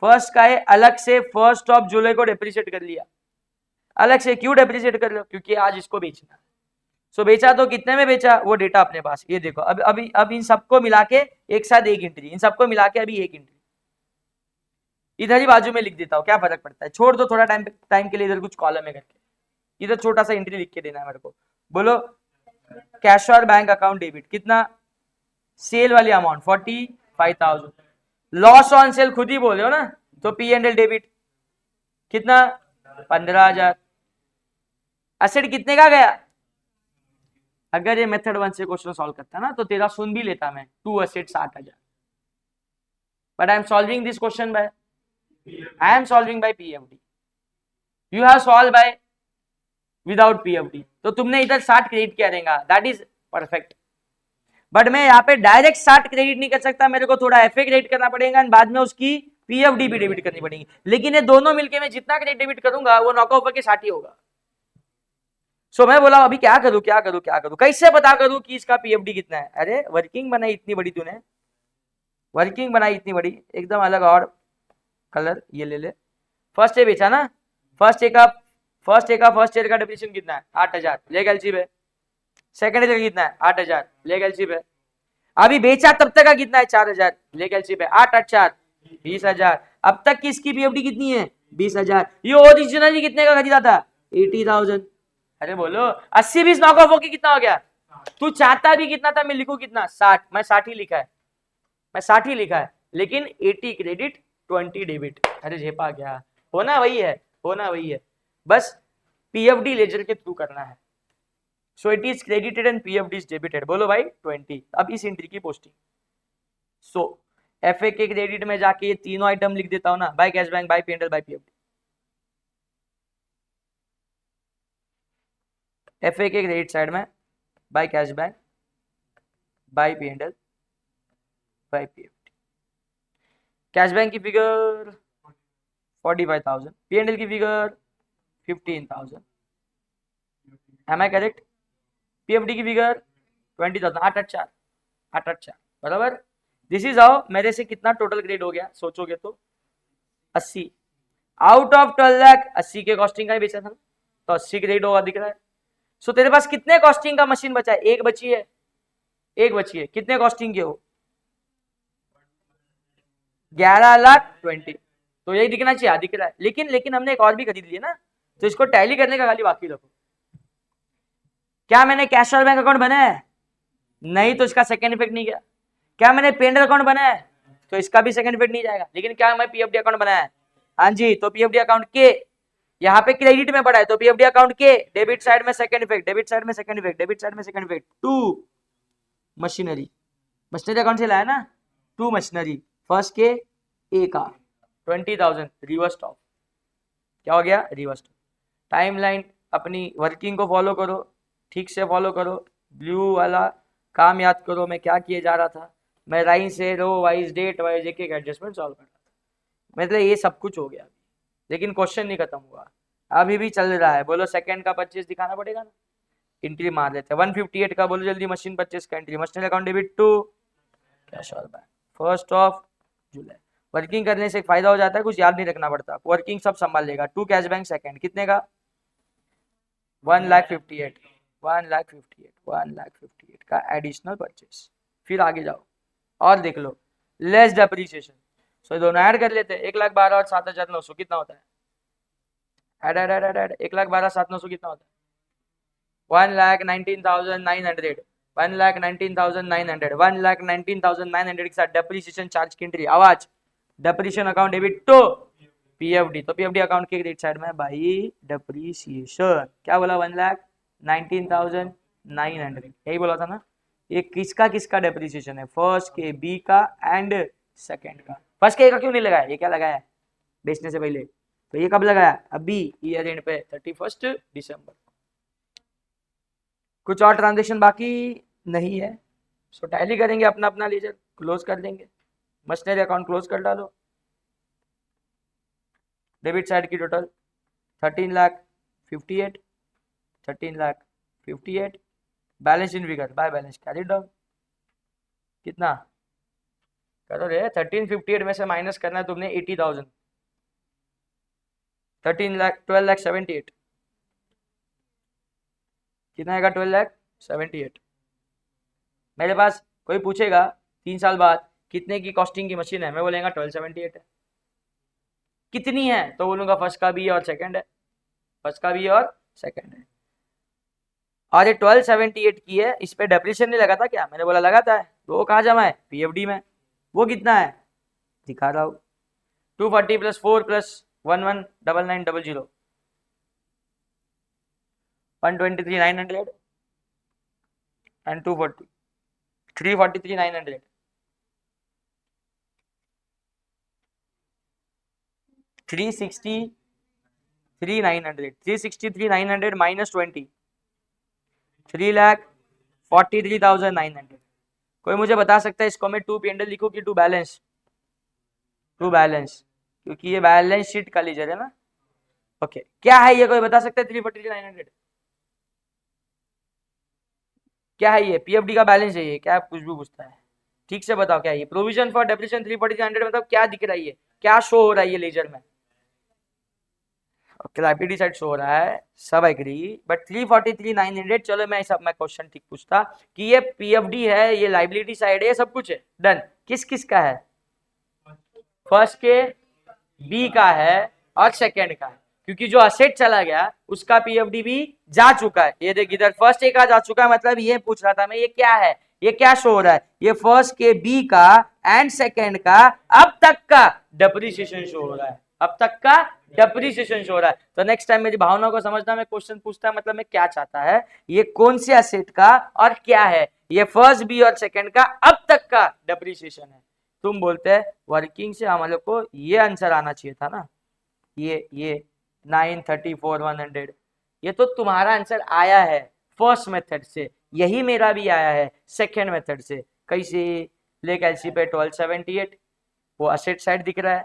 फर्स्ट का है, अलग से 1 जुलाई को डेप्रिसिएट कर लिया। अलग से क्यों डेप्रिसिएट कर लो, क्योंकि आज इसको बेचना। सो बेचा तो कितने में बेचा, वो डेटा अपने पास, ये देखो। अब इन सबको मिला के एक साथ एक एंट्री, इन सबको मिला के अभी एक एंट्री इधर ही बाजू में लिख देता हूँ, क्या फर्क पड़ता है। छोड़ दो थोड़ा टाइम के लिए, इधर कुछ कॉलम में करके इधर छोटा सा एंट्री लिख के देना है मेरे को। बोलो कैश और बैंक अकाउंट डेबिट, कितना, सेल वाली अमाउंट 45,000। लॉस ऑन सेल खुद ही बोले हो ना, तो P&L डेबिट कितना, 15,000। एसेट कितने का गया, अगर ये मेथड 1 से क्वेश्चन सॉल्व करता ना तो तेरा सुन भी लेता मैं, 2 asset 60,000। But I am solving this question by, I am solving by PFD, you have solve by without PFD, तो तुमने इधर 60 क्रेडिट किया रहेगा, दैट इज परफेक्ट। बट मैं यहाँ पे डायरेक्ट 60 क्रेडिट नहीं कर सकता, मेरे को थोड़ा एफए क्रेडिट करना पड़ेगा, बाद में उसकी पीएफडी भी डेबिट करनी पड़ेगी। लेकिन ये दोनों मिलके मैं जितना क्रेडिट डेबिट करूंगा वो नॉकआउट करके 60 ही होगा। सो मैं बोला अभी क्या करूं, कैसे पता करूं कि इसका पीएफडी कितना है। अरे वर्किंग बनाई इतनी बड़ी तूने, वर्किंग बनाई इतनी बड़ी, एकदम अलग और कलर ये ले ले। फर्स्ट ए बेचा ना, फर्स्ट ईयर का डेप्रिसिएशन कितना है, 8,000, ले एलसी पे। सेकंड ईयर का कितना है, 8,000, ले एलसी पे। अभी बेचा तब तक का कितना है, 4,000, ले एलसी पे। 8 8 4 20,000। अब तक की इसकी पीएफडी कितनी है, 20,000। ये ओरिजिनली कितने का खरीदा था, 80,000। अरे बोलो 80 20 नॉक ऑफ होके कितना हो गया। तू चाहता भी कितना था, मैं लिखू कितना, 60। मैं 60 ही लिखा है, मैं 60 ही लिखा है, लेकिन 80 क्रेडिट 20 डेबिट। अरे झेपा गया, होना वही है, होना वही है, बस पीएफडी लेजर के थ्रू करना है। So it is credited and PFD is debited. बोलो भाई 20। अब इस एंट्री की पोस्टिंग। सो एफए के क्रेडिट में जाके ये तीनों आइटम लिख देता हूं ना, by cash bank, by P&L, by PFD. FA के क्रेडिट साइड में by cash bank, by P&L, by PFD. Cash bank की फिगर 45,000, P&L की figure 15,000, am I correct? PFD की फिगर 20,000, 884 बराबर। दिस इज हाउ मेरे से कितना टोटल क्रेडिट हो गया, सोचोगे तो 80 आउट ऑफ 12 लाख। 80 के कॉस्टिंग का ही बेचा था ना, तो 80 क्रेडिट होगा, दिख रहा है। सो तेरे पास कितने कॉस्टिंग का मशीन बचा है? एक बची है, एक बची है। कितने कॉस्टिंग के हो? 11,20,000। तो यही दिखना चाहिए, दिख रहा है। लेकिन हमने एक और भी खरीद लिया ना, तो इसको टैली करने का खाली बाकी रखो। क्या मैंने कैश और बैंक अकाउंट बनाया है? नहीं, तो इसका सेकंड इफेक्ट नहीं गया। क्या मैंने P&L अकाउंट बनाया है? तो इसका भी सेकंड इफेक्ट नहीं जाएगा। लेकिन क्या मैं पीएफडी अकाउंट बनाया है? हाँ जी, तो पीएफडी अकाउंट के यहाँ पे क्रेडिट में पड़ा है, तो पीएफडी अकाउंट के डेबिट साइड में सेकंड इफेक्ट, डेबिट साइड में सेकंड इफेक्ट, डेबिट साइड में second effect. To machinery, machinery account से लाया ना, टू मशीनरी। फर्स्ट के ए का 20,000 रिवर्स स्टॉक। क्या हो गया? Reverse stock. टाइमलाइन अपनी वर्किंग को फॉलो करो, ठीक से फॉलो करो। ब्लू वाला काम याद करो, मैं क्या किए जा रहा था। मैं लाइन से रो वाइज, डेट वाइज एक एक एडजस्टमेंट सॉल्व कर रहा था। मतलब ये सब कुछ हो गया, लेकिन क्वेश्चन नहीं खत्म हुआ, अभी भी चल रहा है। बोलो सेकंड का 25 दिखाना पड़ेगा ना, एंट्री मार लेते हैं। 158 का बोलो जल्दी, मशीन 25 का entry, machine account debit to cash और बैंक, 1 जुलाई। वर्किंग करने से एक फायदा हो जाता है, कुछ याद नहीं रखना पड़ता, वर्किंग सब संभाल लेगा। टू कैश बैंक सेकंड, कितने का? 1,58,000, 1,58,000 का एडिशनल परचेस। फिर आगे जाओ और देख लो, लेस डेप्रीसिएशन। सो दोनों ऐड कर लेते हैं। 1,12,000 और 7,900 कितना होता है? ऐड ऐड ऐड ऐड 1,12,000 7,900 कितना होता है? 1,19,900, 1,19,900, 1,19,900 के साथ डेप्रीसिएशन चार्ज की एंट्री। आवाज, depreciation account debit to PFD, तो पीएफडी अकाउंट के क्रेडिट साइड में भाई डेप्रीसिएशन। क्या बोला? 1,19,900, यही बोला था ना। ये किसका किसका डेप्रीसिएशन है? फर्स्ट के, बी का एंड सेकंड का। फर्स्ट के का क्यों नहीं लगाया? ये क्या लगाया है बेचने से पहले? तो ये कब लगाया? अभी ईयर एंड पे 31 दिसंबर। कुछ और ट्रांजेक्शन बाकी नहीं है, सो टैली करेंगे, अपना अपना लेजर क्लोज कर देंगे। मशीनरी अकाउंट क्लोज कर डालो। डेबिट साइड की total 13,58,000, 13,58,000। Balance in figure by balance carry down, कितना करो रे? 13,58,000 में से माइनस करना है तुमने 80,000, 12,78,000 कितना आएगा? 12,78,000। मेरे पास कोई पूछेगा 3 साल बाद कितने की कॉस्टिंग की मशीन है, मैं बोलेगा 12,78 है। कितनी है? तो बोलूंगा फर्स्ट का भी और सेकंड है, फर्स्ट का भी और सेकंड है। और ये 12,78 की है, इस पे डेप्रिसिएशन नहीं लगा था क्या? मैंने बोला लगाता है। तो वो कहाँ जमा है? पीएफडी में। वो कितना है? दिखा रहा हूँ, 240 + 4 + 11,99,000, 123,900 and 240, 343,900, 363,900, 363,900 minus 20, 3,43,900। कोई मुझे बता सकता है इसको मैं टू P&L लिखूं कि टू बैलेंस? टू बैलेंस, क्योंकि ये बैलेंस शीट का लीजर है ना। ओके, क्या है ये? कोई बता सकता है? 343,900 क्या है? ये पीएफडी का बैलेंस है ये? क्या कुछ भी पूछता है? ठीक से बताओ क्या है ये? प्रोविजन फॉर डेप्रिसिएशन 343,900 मतलब क्या दिख रहा है ये? क्या शो हो रहा है ये लेजर में? लाइबिलिटी साइड शो हो रहा है, सब एग्री, बट 343,900, चलो मैं सब मैं क्वेश्चन ठीक पूछता कि ये पीएफडी है, ये लाइबिलिटी साइड है, सब कुछ है डन। किस किस का है? फर्स्ट के, बी का है और सेकंड का है, क्योंकि जो असेट चला गया उसका पीएफडी भी जा चुका है। ये देख इधर फर्स्ट ए का जा चुका है, मतलब ये पूछ रहा था मैं, ये क्या है? ये क्या शो हो रहा है? ये फर्स्ट के, बी का एंड सेकंड का अब तक का डेप्रिसिएशन शो हो रहा है, अब तक का डेप्रिसिएशन शो हो रहा है। तो नेक्स्ट टाइम मेरी भावना को समझना, मैं क्वेश्चन पूछता मतलब मैं क्या चाहता है, ये कौन से असेट का और क्या है? ये फर्स्ट, बी और सेकंड का अब तक का डेप्रिसिएशन है। तुम बोलते हैं वर्किंग से हमारे को ये आंसर आना चाहिए था ना, ये 934,100, ये तो तुम्हारा आंसर आया है फर्स्ट मेथड से, यही मेरा भी आया है सेकेंड मेथड से। कैसे? लेक एलसी पे 1278, वो असेट साइड दिख रहा है,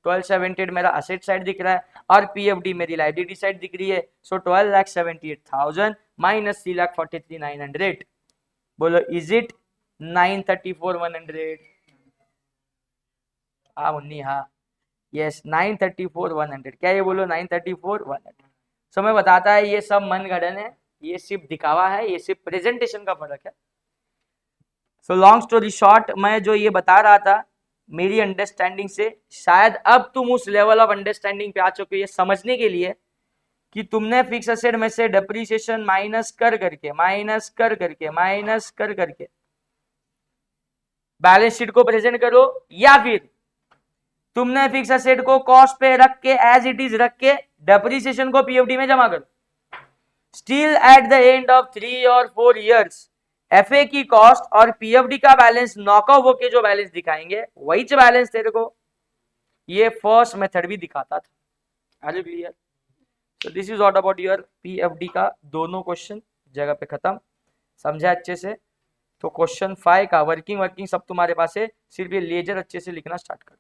1278 मेरा असेट साइड दिख रहा है, और पीएफडी मेरी लाइबिलिटी साइड दिख रही है। सो 12,78,000 माइनस 3,43,900, बोलो इज इट 934,100? हाँ मुन्नी, हाँ यस 934,100। क्या ये बोलो 934,100? समय बताता है ये सब मन गढ़न है, ये सिर्फ दिखावा है, ये सिर्फ प्रेजेंटेशन का फर्क है। सो लॉन्ग स्टोरी शॉर्ट, मैं जो ये बता रहा था मेरी अंडरस्टैंडिंग से, शायद अब तुम उस लेवल ऑफ अंडरस्टैंडिंग पे आ चुके हो ये समझने के लिए कि तुमने फिक्स एसेट में से डेप्रिसिएशन माइनस कर करके बैलेंस शीट को प्रेजेंट करो, या फिर तुमने फिक्स एसेट को कॉस्ट पे रख के एज इट इज रख के डेप्रिसिएशन को पीएफडी में जमा करो। Still at the end of 3 और 4 इयर्स एफए की कॉस्ट और पीएफडी का बैलेंस नॉकआउट होके जो बैलेंस दिखाएंगे वही बैलेंस तेरे को ये फर्स्ट मेथड भी दिखाता था। Are you clear? So this is what about your PFD का दोनों क्वेश्चन जगह पे खत्म, समझा अच्छे से? तो क्वेश्चन 5 का वर्किंग सब तुम्हारे पास है, सिर्फ ये लेजर अच्छे से लिखना स्टार्ट कर।